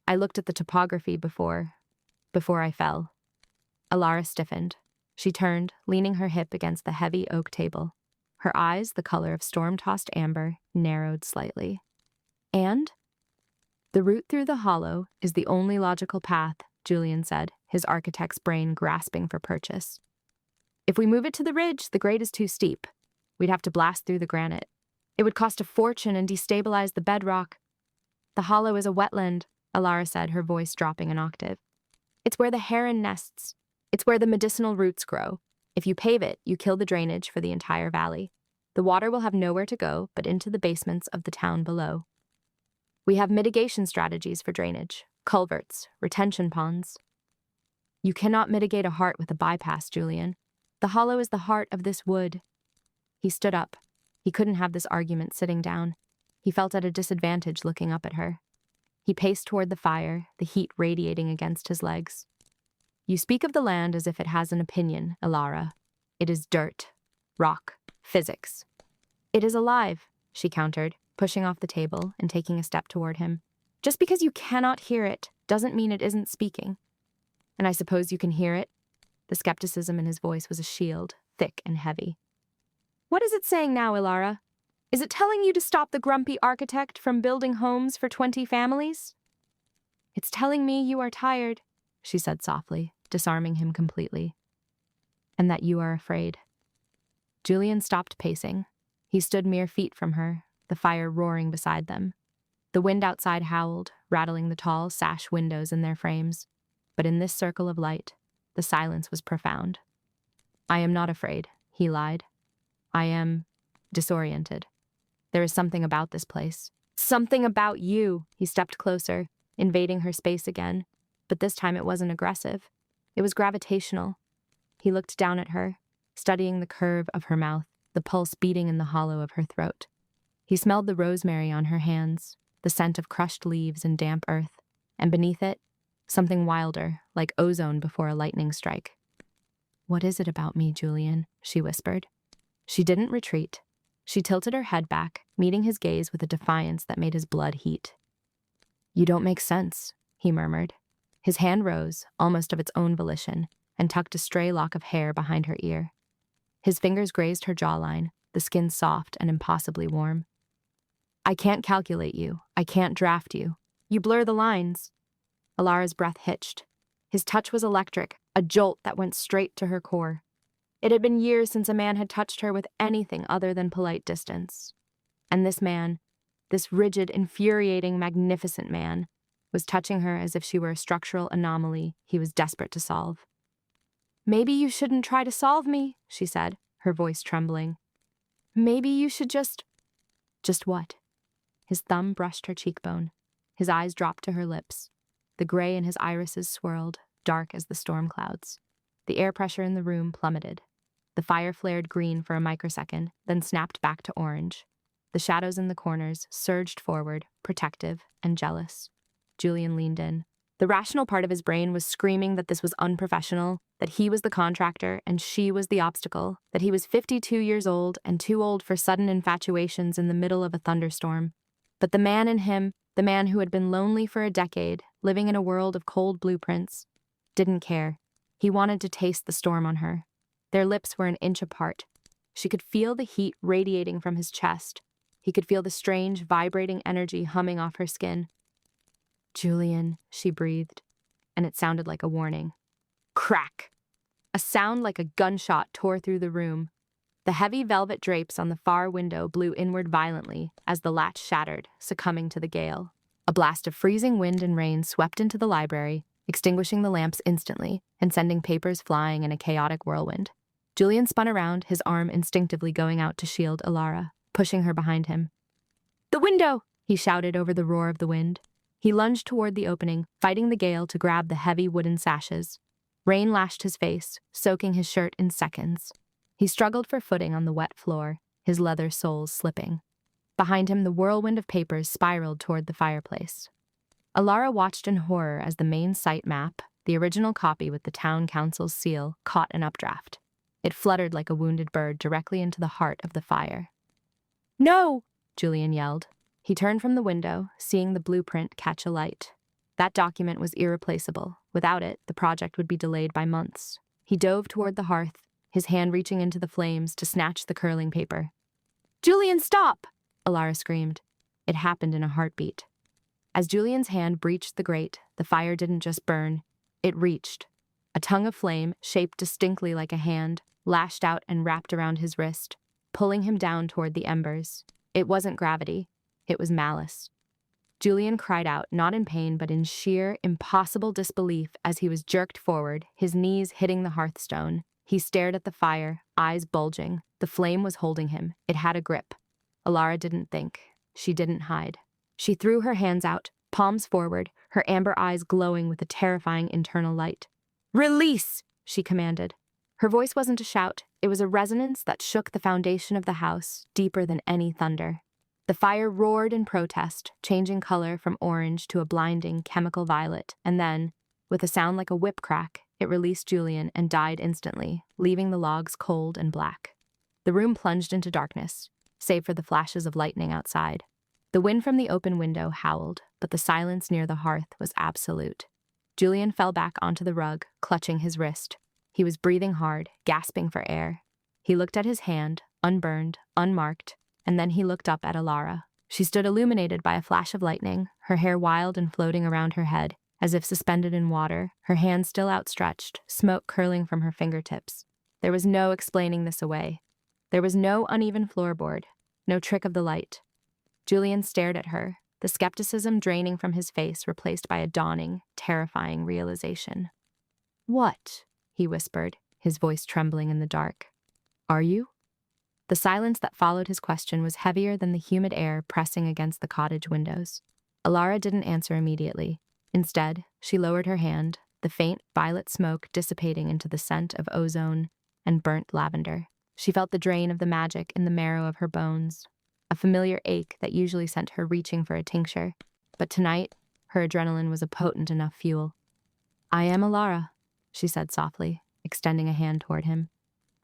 I looked at the topography before I fell." Alara stiffened. She turned, leaning her hip against the heavy oak table. Her eyes, the color of storm-tossed amber, narrowed slightly. "And?" "The route through the hollow is the only logical path," Julian said, his architect's brain grasping for purchase. "If we move it to the ridge, the grade is too steep. We'd have to blast through the granite. It would cost a fortune and destabilize the bedrock." "The hollow is a wetland," Alara said, her voice dropping an octave. "It's where the heron nests. It's where the medicinal roots grow. If you pave it, you kill the drainage for the entire valley. The water will have nowhere to go but into the basements of the town below. We have mitigation strategies for drainage, culverts, retention ponds." "You cannot mitigate a heart with a bypass, Julian. The hollow is the heart of this wood." He stood up. He couldn't have this argument sitting down. He felt at a disadvantage looking up at her. He paced toward the fire, the heat radiating against his legs. "You speak of the land as if it has an opinion, Alara. It is dirt, rock, physics." "It is alive," she countered, pushing off the table and taking a step toward him. "Just because you cannot hear it doesn't mean it isn't speaking." "And I suppose you can hear it?" The skepticism in his voice was a shield, thick and heavy. "What is it saying now, Alara? Is it telling you to stop the grumpy architect from building homes for 20 families?" "It's telling me you are tired," she said softly, disarming him completely. "And that you are afraid." Julian stopped pacing. He stood mere feet from her, the fire roaring beside them. The wind outside howled, rattling the tall sash windows in their frames. But in this circle of light, the silence was profound. "I am not afraid," he lied. "I am disoriented. There is something about this place. Something about you." He stepped closer, invading her space again, but this time it wasn't aggressive. It was gravitational. He looked down at her, studying the curve of her mouth, the pulse beating in the hollow of her throat. He smelled the rosemary on her hands, the scent of crushed leaves and damp earth, and beneath it, something wilder, like ozone before a lightning strike. "What is it about me, Julian?" she whispered. She didn't retreat. She tilted her head back, meeting his gaze with a defiance that made his blood heat. "You don't make sense," he murmured. His hand rose, almost of its own volition, and tucked a stray lock of hair behind her ear. His fingers grazed her jawline, the skin soft and impossibly warm. "I can't calculate you. I can't draft you. You blur the lines." Alara's breath hitched. His touch was electric, a jolt that went straight to her core. It had been years since a man had touched her with anything other than polite distance. And this man, this rigid, infuriating, magnificent man, was touching her as if she were a structural anomaly he was desperate to solve. "Maybe you shouldn't try to solve me," she said, her voice trembling. "Maybe you should just..." "Just what?" His thumb brushed her cheekbone. His eyes dropped to her lips. The gray in his irises swirled, dark as the storm clouds. The air pressure in the room plummeted. The fire flared green for a microsecond, then snapped back to orange. The shadows in the corners surged forward, protective and jealous. Julian leaned in. The rational part of his brain was screaming that this was unprofessional, that he was the contractor and she was the obstacle, that he was 52 years old and too old for sudden infatuations in the middle of a thunderstorm. But the man in him, the man who had been lonely for a decade, living in a world of cold blueprints, didn't care. He wanted to taste the storm on her. Their lips were an inch apart. She could feel the heat radiating from his chest. He could feel the strange, vibrating energy humming off her skin. "Julian," she breathed, and it sounded like a warning. Crack! A sound like a gunshot tore through the room. The heavy velvet drapes on the far window blew inward violently as the latch shattered, succumbing to the gale. A blast of freezing wind and rain swept into the library, extinguishing the lamps instantly and sending papers flying in a chaotic whirlwind. Julian spun around, his arm instinctively going out to shield Alara, pushing her behind him. "The window!" he shouted over the roar of the wind. He lunged toward the opening, fighting the gale to grab the heavy wooden sashes. Rain lashed his face, soaking his shirt in seconds. He struggled for footing on the wet floor, his leather soles slipping. Behind him, the whirlwind of papers spiraled toward the fireplace. Alara watched in horror as the main site map, the original copy with the town council's seal, caught an updraft. It fluttered like a wounded bird directly into the heart of the fire. "No!" Julian yelled. He turned from the window, seeing the blueprint catch alight. That document was irreplaceable. Without it, the project would be delayed by months. He dove toward the hearth, his hand reaching into the flames to snatch the curling paper. "Julian, stop!" Alara screamed. It happened in a heartbeat. As Julian's hand breached the grate, the fire didn't just burn, it reached. A tongue of flame, shaped distinctly like a hand, lashed out and wrapped around his wrist, pulling him down toward the embers. It wasn't gravity. It was malice. Julian cried out, not in pain, but in sheer, impossible disbelief as he was jerked forward, his knees hitting the hearthstone. He stared at the fire, eyes bulging. The flame was holding him. It had a grip. Alara didn't think. She didn't hide. She threw her hands out, palms forward, her amber eyes glowing with a terrifying internal light. "Release!" she commanded. Her voice wasn't a shout. It was a resonance that shook the foundation of the house, deeper than any thunder. The fire roared in protest, changing color from orange to a blinding chemical violet, and then, with a sound like a whip crack, it released Julian and died instantly, leaving the logs cold and black. The room plunged into darkness, save for the flashes of lightning outside. The wind from the open window howled, but the silence near the hearth was absolute. Julian fell back onto the rug, clutching his wrist. He was breathing hard, gasping for air. He looked at his hand, unburned, unmarked, and then he looked up at Alara. She stood illuminated by a flash of lightning, her hair wild and floating around her head, as if suspended in water, her hands still outstretched, smoke curling from her fingertips. There was no explaining this away. There was no uneven floorboard, no trick of the light. Julian stared at her, the skepticism draining from his face replaced by a dawning, terrifying realization. "What?" he whispered, his voice trembling in the dark. "Are you?" The silence that followed his question was heavier than the humid air pressing against the cottage windows. Alara didn't answer immediately. Instead, she lowered her hand, the faint violet smoke dissipating into the scent of ozone and burnt lavender. She felt the drain of the magic in the marrow of her bones, a familiar ache that usually sent her reaching for a tincture. But tonight, her adrenaline was a potent enough fuel. "I am Alara," she said softly, extending a hand toward him.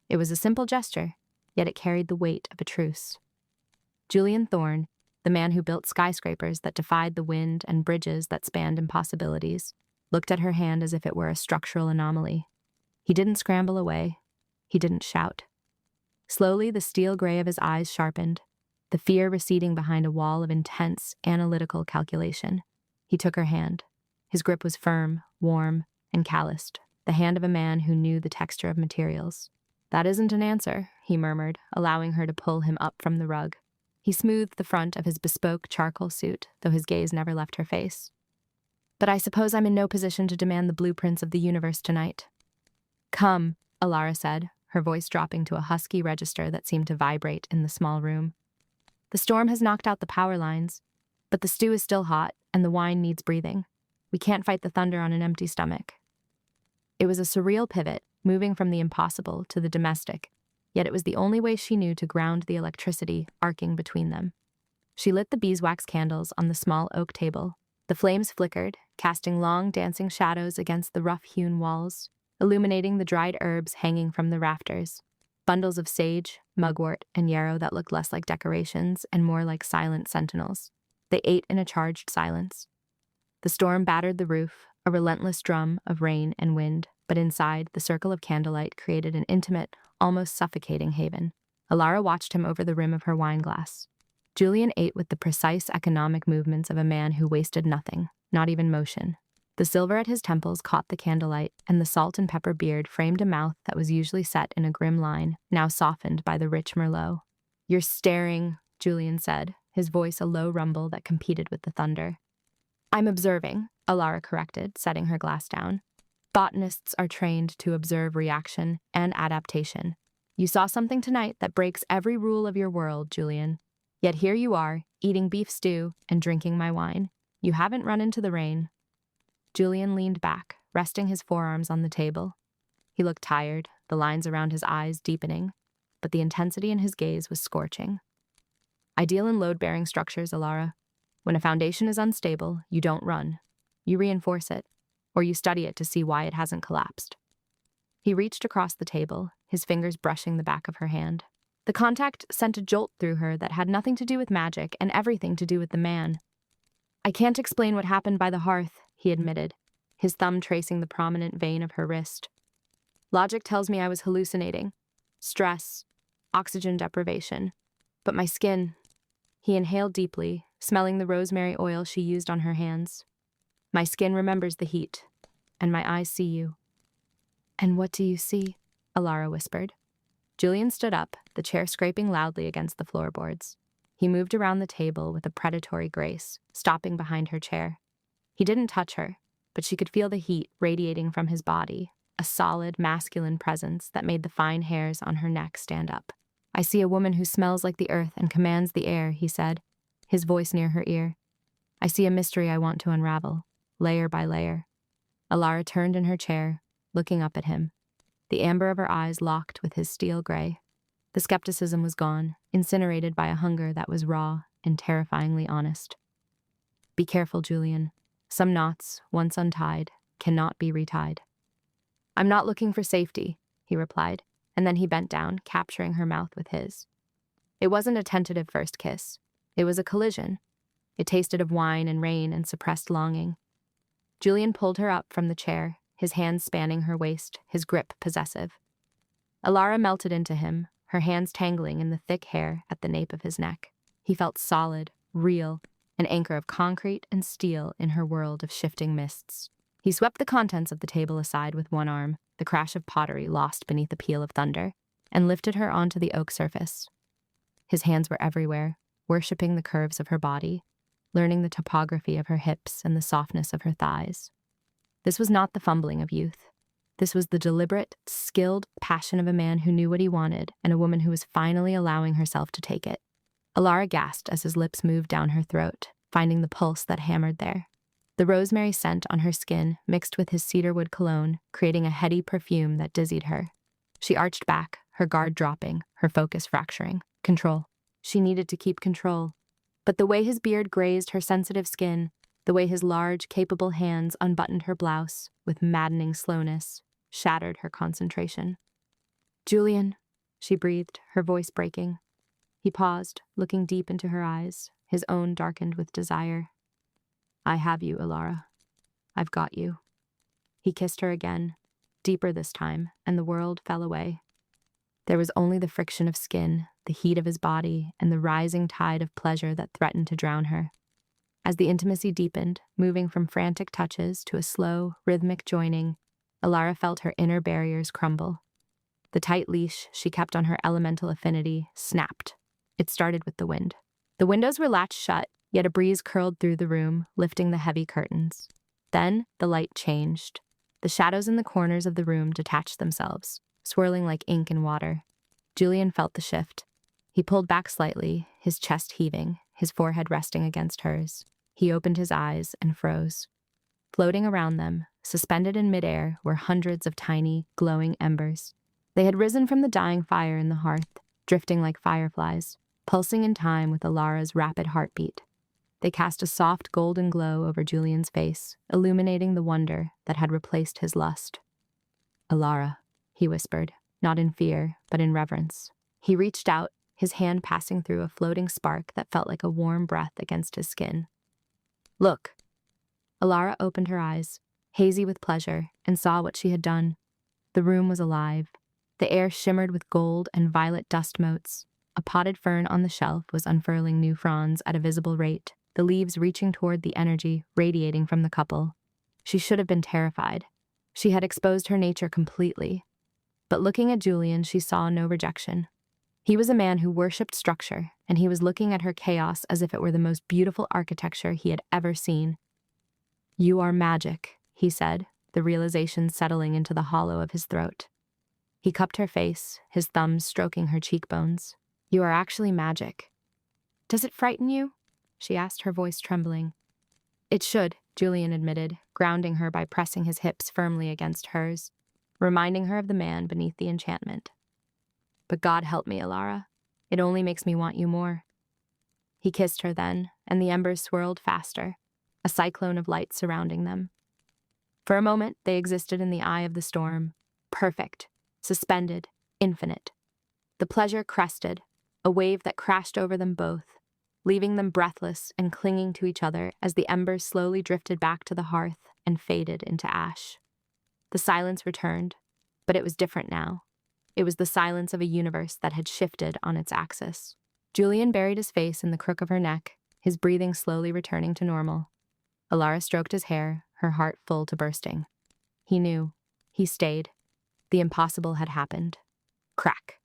It was a simple gesture, yet it carried the weight of a truce. Julian Thorne, the man who built skyscrapers that defied the wind and bridges that spanned impossibilities, looked at her hand as if it were a structural anomaly. He didn't scramble away. He didn't shout. Slowly, the steel gray of his eyes sharpened, the fear receding behind a wall of intense, analytical calculation. He took her hand. His grip was firm, warm, and calloused, the hand of a man who knew the texture of materials. "That isn't an answer," he murmured, allowing her to pull him up from the rug. He smoothed the front of his bespoke charcoal suit, though his gaze never left her face. "But I suppose I'm in no position to demand the blueprints of the universe tonight." "Come," Alara said, her voice dropping to a husky register that seemed to vibrate in the small room. "The storm has knocked out the power lines, but the stew is still hot, and the wine needs breathing. We can't fight the thunder on an empty stomach." It was a surreal pivot, moving from the impossible to the domestic, yet it was the only way she knew to ground the electricity arcing between them. She lit the beeswax candles on the small oak table. The flames flickered, casting long, dancing shadows against the rough-hewn walls, illuminating the dried herbs hanging from the rafters. Bundles of sage, mugwort, and yarrow that looked less like decorations and more like silent sentinels. They ate in a charged silence. The storm battered the roof, a relentless drum of rain and wind, but inside, the circle of candlelight created an intimate, almost suffocating haven. Alara watched him over the rim of her wineglass. Julian ate with the precise economic movements of a man who wasted nothing, not even motion. The silver at his temples caught the candlelight, and the salt and pepper beard framed a mouth that was usually set in a grim line, now softened by the rich Merlot. "You're staring," Julian said, his voice a low rumble that competed with the thunder. "I'm observing," Alara corrected, setting her glass down. "Botanists are trained to observe reaction and adaptation. You saw something tonight that breaks every rule of your world, Julian. Yet here you are, eating beef stew and drinking my wine. You haven't run into the rain." Julian leaned back, resting his forearms on the table. He looked tired, the lines around his eyes deepening, but the intensity in his gaze was scorching. "I deal in load-bearing structures, Alara. When a foundation is unstable, you don't run. You reinforce it, or you study it to see why it hasn't collapsed." He reached across the table, his fingers brushing the back of her hand. The contact sent a jolt through her that had nothing to do with magic and everything to do with the man. "I can't explain what happened by the hearth," he admitted, his thumb tracing the prominent vein of her wrist. "Logic tells me I was hallucinating. Stress, oxygen deprivation. But my skin..." He inhaled deeply, smelling the rosemary oil she used on her hands. "My skin remembers the heat, and my eyes see you." "And what do you see?" Alara whispered. Julian stood up, the chair scraping loudly against the floorboards. He moved around the table with a predatory grace, stopping behind her chair. He didn't touch her, but she could feel the heat radiating from his body, a solid, masculine presence that made the fine hairs on her neck stand up. "I see a woman who smells like the earth and commands the air," he said, his voice near her ear. "I see a mystery I want to unravel, layer by layer." Alara turned in her chair, looking up at him. The amber of her eyes locked with his steel gray. The skepticism was gone, incinerated by a hunger that was raw and terrifyingly honest. "Be careful, Julian. Some knots, once untied, cannot be retied." "I'm not looking for safety," he replied, and then he bent down, capturing her mouth with his. It wasn't a tentative first kiss. It was a collision. It tasted of wine and rain and suppressed longing. Julian pulled her up from the chair, his hands spanning her waist, his grip possessive. Alara melted into him, her hands tangling in the thick hair at the nape of his neck. He felt solid, real, an anchor of concrete and steel in her world of shifting mists. He swept the contents of the table aside with one arm, the crash of pottery lost beneath a peal of thunder, and lifted her onto the oak surface. His hands were everywhere, worshipping the curves of her body, learning the topography of her hips and the softness of her thighs. This was not the fumbling of youth. This was the deliberate, skilled passion of a man who knew what he wanted and a woman who was finally allowing herself to take it. Alara gasped as his lips moved down her throat, finding the pulse that hammered there. The rosemary scent on her skin mixed with his cedarwood cologne, creating a heady perfume that dizzied her. She arched back, her guard dropping, her focus fracturing. Control. She needed to keep control. But the way his beard grazed her sensitive skin, the way his large, capable hands unbuttoned her blouse with maddening slowness, shattered her concentration. "Julian," she breathed, her voice breaking. He paused, looking deep into her eyes, his own darkened with desire. "I have you, Alara. I've got you." He kissed her again, deeper this time, and the world fell away. There was only the friction of skin, the heat of his body, and the rising tide of pleasure that threatened to drown her. As the intimacy deepened, moving from frantic touches to a slow, rhythmic joining, Alara felt her inner barriers crumble. The tight leash she kept on her elemental affinity snapped. It started with the wind. The windows were latched shut, yet a breeze curled through the room, lifting the heavy curtains. Then the light changed. The shadows in the corners of the room detached themselves, swirling like ink in water. Julian felt the shift. He pulled back slightly, his chest heaving, his forehead resting against hers. He opened his eyes and froze. Floating around them, suspended in midair, were hundreds of tiny, glowing embers. They had risen from the dying fire in the hearth, drifting like fireflies, pulsing in time with Alara's rapid heartbeat. They cast a soft golden glow over Julian's face, illuminating the wonder that had replaced his lust. "Alara," he whispered, not in fear, but in reverence. He reached out, his hand passing through a floating spark that felt like a warm breath against his skin. "Look." Alara opened her eyes, hazy with pleasure, and saw what she had done. The room was alive. The air shimmered with gold and violet dust motes. A potted fern on the shelf was unfurling new fronds at a visible rate, the leaves reaching toward the energy radiating from the couple. She should have been terrified. She had exposed her nature completely. But looking at Julian, she saw no rejection. He was a man who worshipped structure, and he was looking at her chaos as if it were the most beautiful architecture he had ever seen. "You are magic," he said, the realization settling into the hollow of his throat. He cupped her face, his thumbs stroking her cheekbones. "You are actually magic." "Does it frighten you?" she asked, her voice trembling. "It should," Julian admitted, grounding her by pressing his hips firmly against hers, reminding her of the man beneath the enchantment. "But God help me, Alara. It only makes me want you more." He kissed her then, and the embers swirled faster, a cyclone of light surrounding them. For a moment, they existed in the eye of the storm, perfect, suspended, infinite. The pleasure crested, a wave that crashed over them both, leaving them breathless and clinging to each other as the embers slowly drifted back to the hearth and faded into ash. The silence returned, but it was different now. It was the silence of a universe that had shifted on its axis. Julian buried his face in the crook of her neck, his breathing slowly returning to normal. Alara stroked his hair, her heart full to bursting. He knew. He stayed. The impossible had happened. Crack.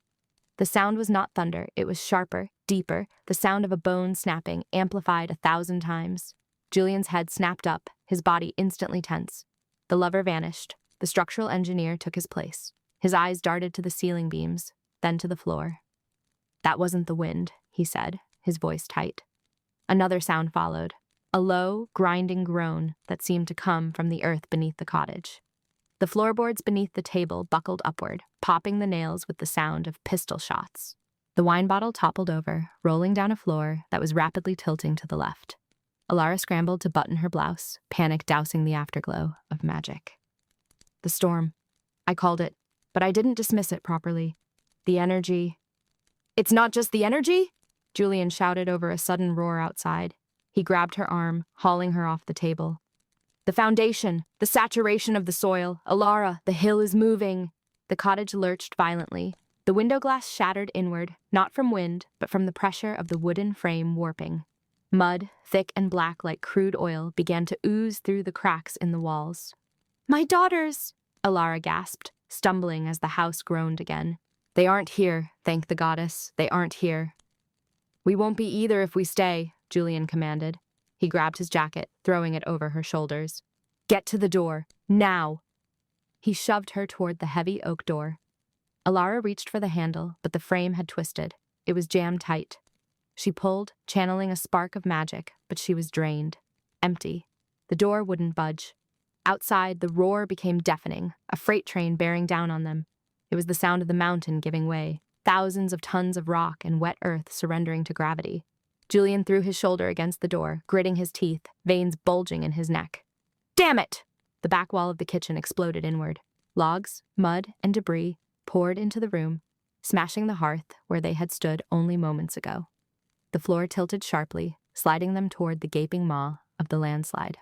The sound was not thunder, it was sharper, deeper, the sound of a bone snapping, amplified 1,000 times. Julian's head snapped up, his body instantly tense. The lover vanished. The structural engineer took his place. His eyes darted to the ceiling beams, then to the floor. "That wasn't the wind," he said, his voice tight. Another sound followed, a low, grinding groan that seemed to come from the earth beneath the cottage. The floorboards beneath the table buckled upward, popping the nails with the sound of pistol shots. The wine bottle toppled over, rolling down a floor that was rapidly tilting to the left. Alara scrambled to button her blouse, panic dousing the afterglow of magic. "The storm. I called it, but I didn't dismiss it properly. The energy." "It's not just the energy?" Julian shouted over a sudden roar outside. He grabbed her arm, hauling her off the table. "The foundation, the saturation of the soil. Alara, the hill is moving." The cottage lurched violently. The window glass shattered inward, not from wind, but from the pressure of the wooden frame warping. Mud, thick and black like crude oil, began to ooze through the cracks in the walls. "My daughters!" Alara gasped, stumbling as the house groaned again. "They aren't here, thank the goddess. They aren't here." "We won't be either if we stay," Julian commanded. He grabbed his jacket, throwing it over her shoulders. "Get to the door, now!" He shoved her toward the heavy oak door. Alara reached for the handle, but the frame had twisted. It was jammed tight. She pulled, channeling a spark of magic, but she was drained. Empty. The door wouldn't budge. Outside, the roar became deafening, a freight train bearing down on them. It was the sound of the mountain giving way, thousands of tons of rock and wet earth surrendering to gravity. Julian threw his shoulder against the door, gritting his teeth, veins bulging in his neck. "Damn it!" The back wall of the kitchen exploded inward. Logs, mud, and debris poured into the room, smashing the hearth where they had stood only moments ago. The floor tilted sharply, sliding them toward the gaping maw of the landslide.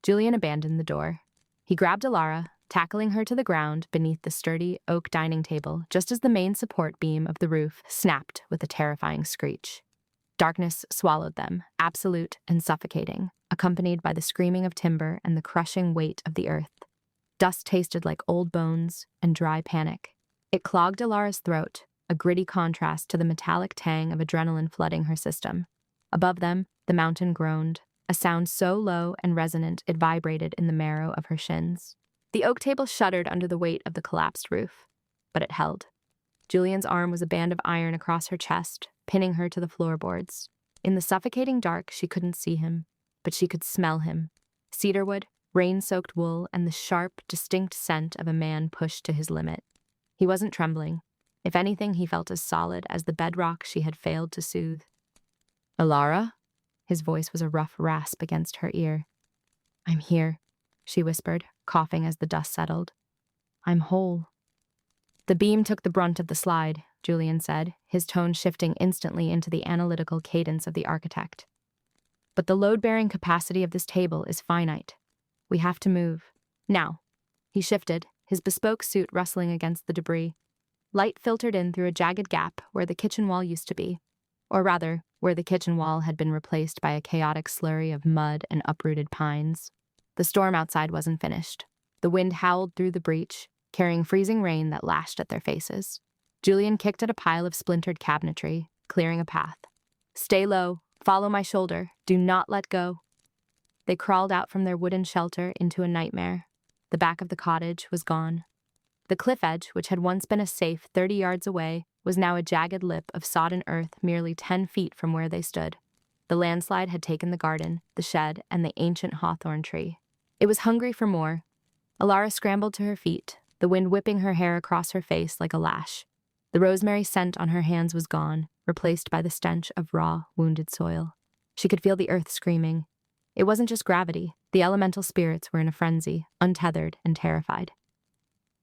Julian abandoned the door. He grabbed Alara, tackling her to the ground beneath the sturdy oak dining table just as the main support beam of the roof snapped with a terrifying screech. Darkness swallowed them, absolute and suffocating, accompanied by the screaming of timber and the crushing weight of the earth. Dust tasted like old bones and dry panic. It clogged Alara's throat, a gritty contrast to the metallic tang of adrenaline flooding her system. Above them, the mountain groaned, a sound so low and resonant it vibrated in the marrow of her shins. The oak table shuddered under the weight of the collapsed roof, but it held. Julian's arm was a band of iron across her chest, pinning her to the floorboards. In the suffocating dark, she couldn't see him, but she could smell him. Cedarwood, rain-soaked wool, and the sharp, distinct scent of a man pushed to his limit. He wasn't trembling. If anything, he felt as solid as the bedrock she had failed to soothe. "Alara?" His voice was a rough rasp against her ear. "I'm here," she whispered, coughing as the dust settled. "I'm whole." "The beam took the brunt of the slide," Julian said, his tone shifting instantly into the analytical cadence of the architect. "But the load-bearing capacity of this table is finite. We have to move. Now." He shifted, his bespoke suit rustling against the debris. Light filtered in through a jagged gap where the kitchen wall used to be, or rather, where the kitchen wall had been replaced by a chaotic slurry of mud and uprooted pines. The storm outside wasn't finished. The wind howled through the breach, carrying freezing rain that lashed at their faces. Julian kicked at a pile of splintered cabinetry, clearing a path. "Stay low, follow my shoulder, do not let go." They crawled out from their wooden shelter into a nightmare. The back of the cottage was gone. The cliff edge, which had once been a safe 30 yards away, was now a jagged lip of sodden earth merely 10 feet from where they stood. The landslide had taken the garden, the shed, and the ancient hawthorn tree. It was hungry for more. Alara scrambled to her feet, the wind whipping her hair across her face like a lash. The rosemary scent on her hands was gone, replaced by the stench of raw, wounded soil. She could feel the earth screaming. It wasn't just gravity. The elemental spirits were in a frenzy, untethered and terrified.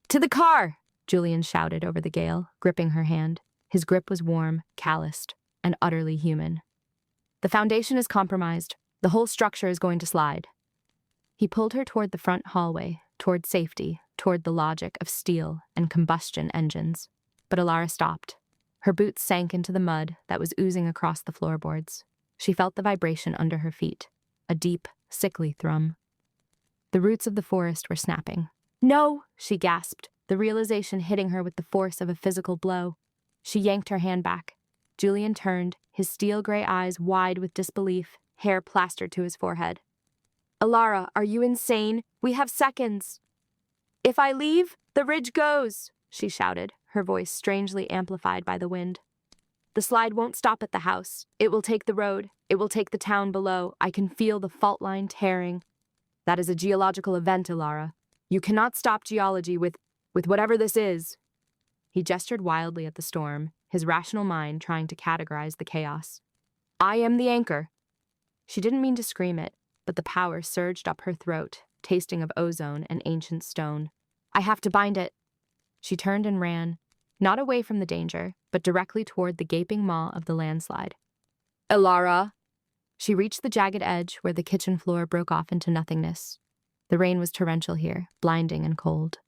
"To the car!" Julian shouted over the gale, gripping her hand. His grip was warm, calloused, and utterly human. "The foundation is compromised. The whole structure is going to slide." He pulled her toward the front hallway, toward safety, toward the logic of steel and combustion engines. But Alara stopped. Her boots sank into the mud that was oozing across the floorboards. She felt the vibration under her feet, a deep, sickly thrum. The roots of the forest were snapping. "No!" she gasped, the realization hitting her with the force of a physical blow. She yanked her hand back. Julian turned, his steel-gray eyes wide with disbelief, hair plastered to his forehead. "Alara, are you insane? We have seconds." "If I leave, the ridge goes," she shouted, her voice strangely amplified by the wind. "The slide won't stop at the house. It will take the road. It will take the town below. I can feel the fault line tearing." "That is a geological event, Alara. You cannot stop geology with whatever this is." He gestured wildly at the storm, his rational mind trying to categorize the chaos. "I am the anchor." She didn't mean to scream it, but the power surged up her throat, tasting of ozone and ancient stone. "I have to bind it." She turned and ran, not away from the danger, but directly toward the gaping maw of the landslide. "Alara!" She reached the jagged edge where the kitchen floor broke off into nothingness. The rain was torrential here, blinding and cold.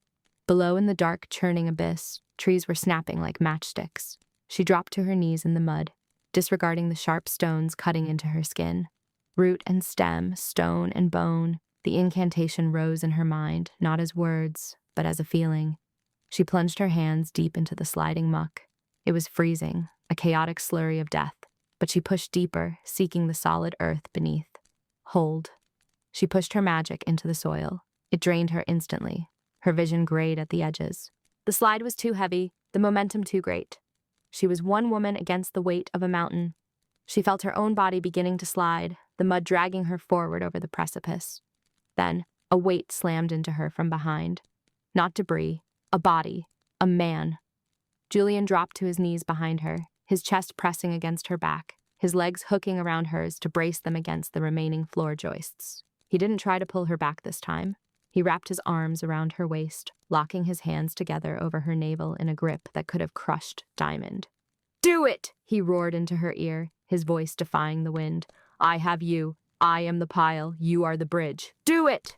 Below in the dark, churning abyss, trees were snapping like matchsticks. She dropped to her knees in the mud, disregarding the sharp stones cutting into her skin. Root and stem, stone and bone, the incantation rose in her mind, not as words, but as a feeling. She plunged her hands deep into the sliding muck. It was freezing, a chaotic slurry of death, but she pushed deeper, seeking the solid earth beneath. Hold. She pushed her magic into the soil. It drained her instantly. Her vision grayed at the edges. The slide was too heavy, the momentum too great. She was one woman against the weight of a mountain. She felt her own body beginning to slide, the mud dragging her forward over the precipice. Then, a weight slammed into her from behind. Not debris, a body, a man. Julian dropped to his knees behind her, his chest pressing against her back, his legs hooking around hers to brace them against the remaining floor joists. He didn't try to pull her back this time. He wrapped his arms around her waist, locking his hands together over her navel in a grip that could have crushed diamond. "Do it!" he roared into her ear, his voice defying the wind. "I have you. I am the pile. You are the bridge. Do it!"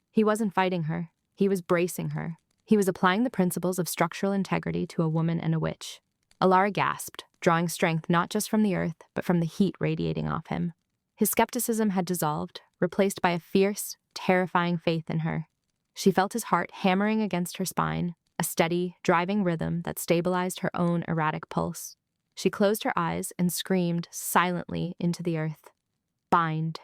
He wasn't fighting her. He was bracing her. He was applying the principles of structural integrity to a woman and a witch. Alara gasped, drawing strength not just from the earth, but from the heat radiating off him. His skepticism had dissolved, replaced by a fierce, terrifying faith in her. She felt his heart hammering against her spine, a steady, driving rhythm that stabilized her own erratic pulse. She closed her eyes and screamed silently into the earth. Bind.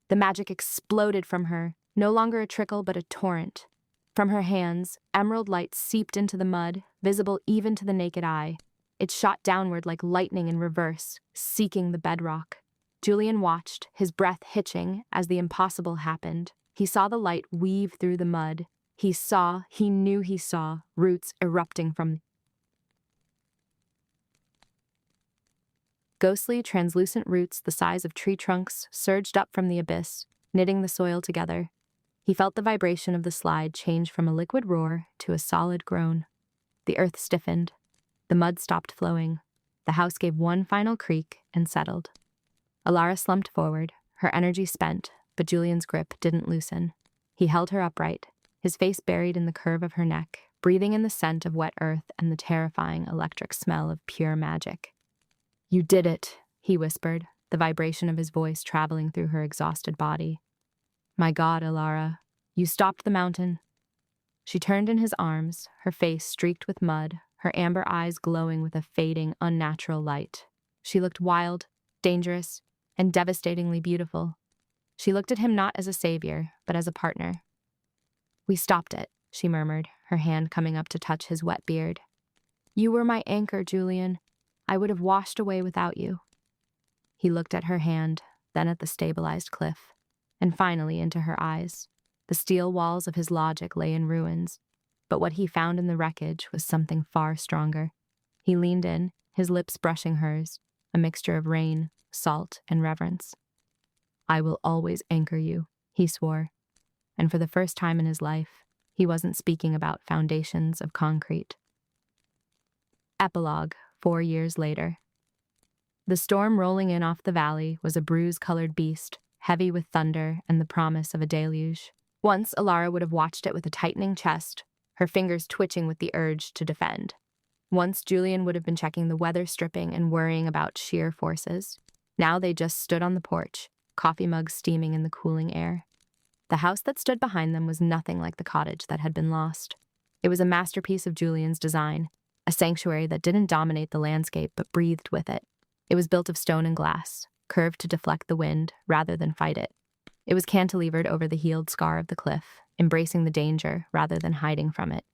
The magic exploded from her, no longer a trickle but a torrent. From her hands, emerald light seeped into the mud, visible even to the naked eye. It shot downward like lightning in reverse, seeking the bedrock. Julian watched, his breath hitching, as the impossible happened. He saw the light weave through the mud. He knew he saw roots erupting from ghostly, translucent roots the size of tree trunks surged up from the abyss, knitting the soil together. He felt the vibration of the slide change from a liquid roar to a solid groan. The earth stiffened. The mud stopped flowing. The house gave one final creak and settled. Alara slumped forward, her energy spent, but Julian's grip didn't loosen. He held her upright, his face buried in the curve of her neck, breathing in the scent of wet earth and the terrifying electric smell of pure magic. "You did it," he whispered, the vibration of his voice traveling through her exhausted body. "My God, Alara, you stopped the mountain." She turned in his arms, her face streaked with mud, her amber eyes glowing with a fading, unnatural light. She looked wild, dangerous, and devastatingly beautiful. She looked at him not as a savior, but as a partner. "We stopped it," she murmured, her hand coming up to touch his wet beard. "You were my anchor, Julian. I would have washed away without you." He looked at her hand, then at the stabilized cliff, and finally into her eyes. The steel walls of his logic lay in ruins, but what he found in the wreckage was something far stronger. He leaned in, his lips brushing hers, a mixture of rain, salt, and reverence. "I will always anchor you," he swore. And for the first time in his life, he wasn't speaking about foundations of concrete. Epilogue, 4 years later. The storm rolling in off the valley was a bruise-colored beast, heavy with thunder and the promise of a deluge. Once, Alara would have watched it with a tightening chest, her fingers twitching with the urge to defend. Once, Julian would have been checking the weather stripping and worrying about sheer forces. Now they just stood on the porch, coffee mugs steaming in the cooling air. The house that stood behind them was nothing like the cottage that had been lost. It was a masterpiece of Julian's design, a sanctuary that didn't dominate the landscape but breathed with it. It was built of stone and glass, curved to deflect the wind rather than fight it. It was cantilevered over the healed scar of the cliff, embracing the danger rather than hiding from it.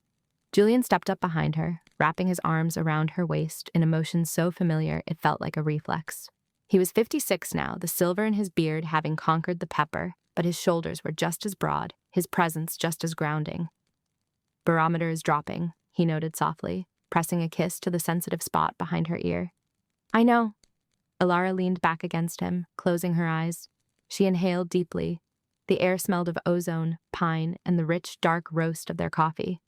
Julian stepped up behind her, wrapping his arms around her waist in a motion so familiar it felt like a reflex. He was 56 now, the silver in his beard having conquered the pepper, but his shoulders were just as broad, his presence just as grounding. "Barometer is dropping," he noted softly, pressing a kiss to the sensitive spot behind her ear. "I know." Alara leaned back against him, closing her eyes. She inhaled deeply. The air smelled of ozone, pine, and the rich, dark roast of their coffee.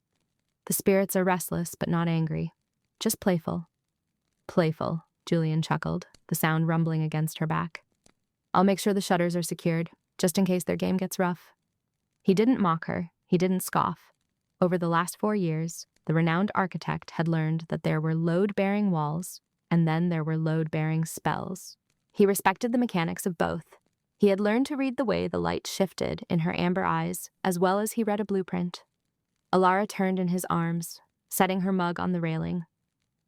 "The spirits are restless, but not angry. Just playful." "Playful," Julian chuckled, the sound rumbling against her back. "I'll make sure the shutters are secured, just in case their game gets rough." He didn't mock her. He didn't scoff. Over the last 4 years, the renowned architect had learned that there were load-bearing walls, and then there were load-bearing spells. He respected the mechanics of both. He had learned to read the way the light shifted in her amber eyes, as well as he read a blueprint. Alara turned in his arms, setting her mug on the railing.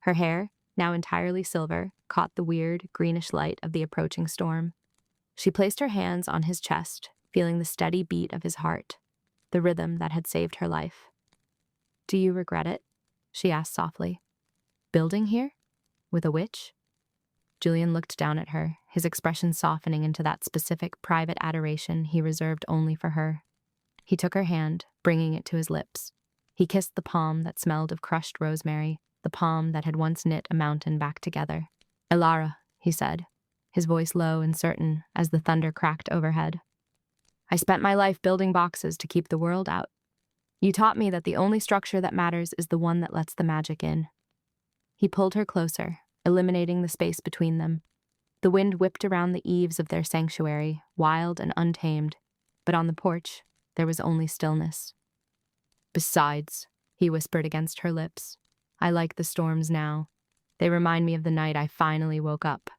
Her hair, now entirely silver, caught the weird, greenish light of the approaching storm. She placed her hands on his chest, feeling the steady beat of his heart, the rhythm that had saved her life. "Do you regret it?" she asked softly. "Building here? With a witch?" Julian looked down at her, his expression softening into that specific private adoration he reserved only for her. He took her hand, bringing it to his lips. He kissed the palm that smelled of crushed rosemary, the palm that had once knit a mountain back together. "Alara," he said, his voice low and certain as the thunder cracked overhead. "I spent my life building boxes to keep the world out. You taught me that the only structure that matters is the one that lets the magic in." He pulled her closer, eliminating the space between them. The wind whipped around the eaves of their sanctuary, wild and untamed, but on the porch, there was only stillness. "Besides," he whispered against her lips, "I like the storms now. They remind me of the night I finally woke up."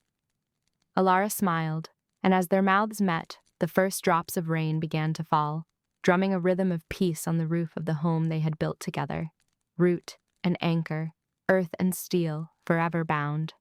Alara smiled, and as their mouths met, the first drops of rain began to fall, drumming a rhythm of peace on the roof of the home they had built together. Root and anchor, earth and steel, forever bound.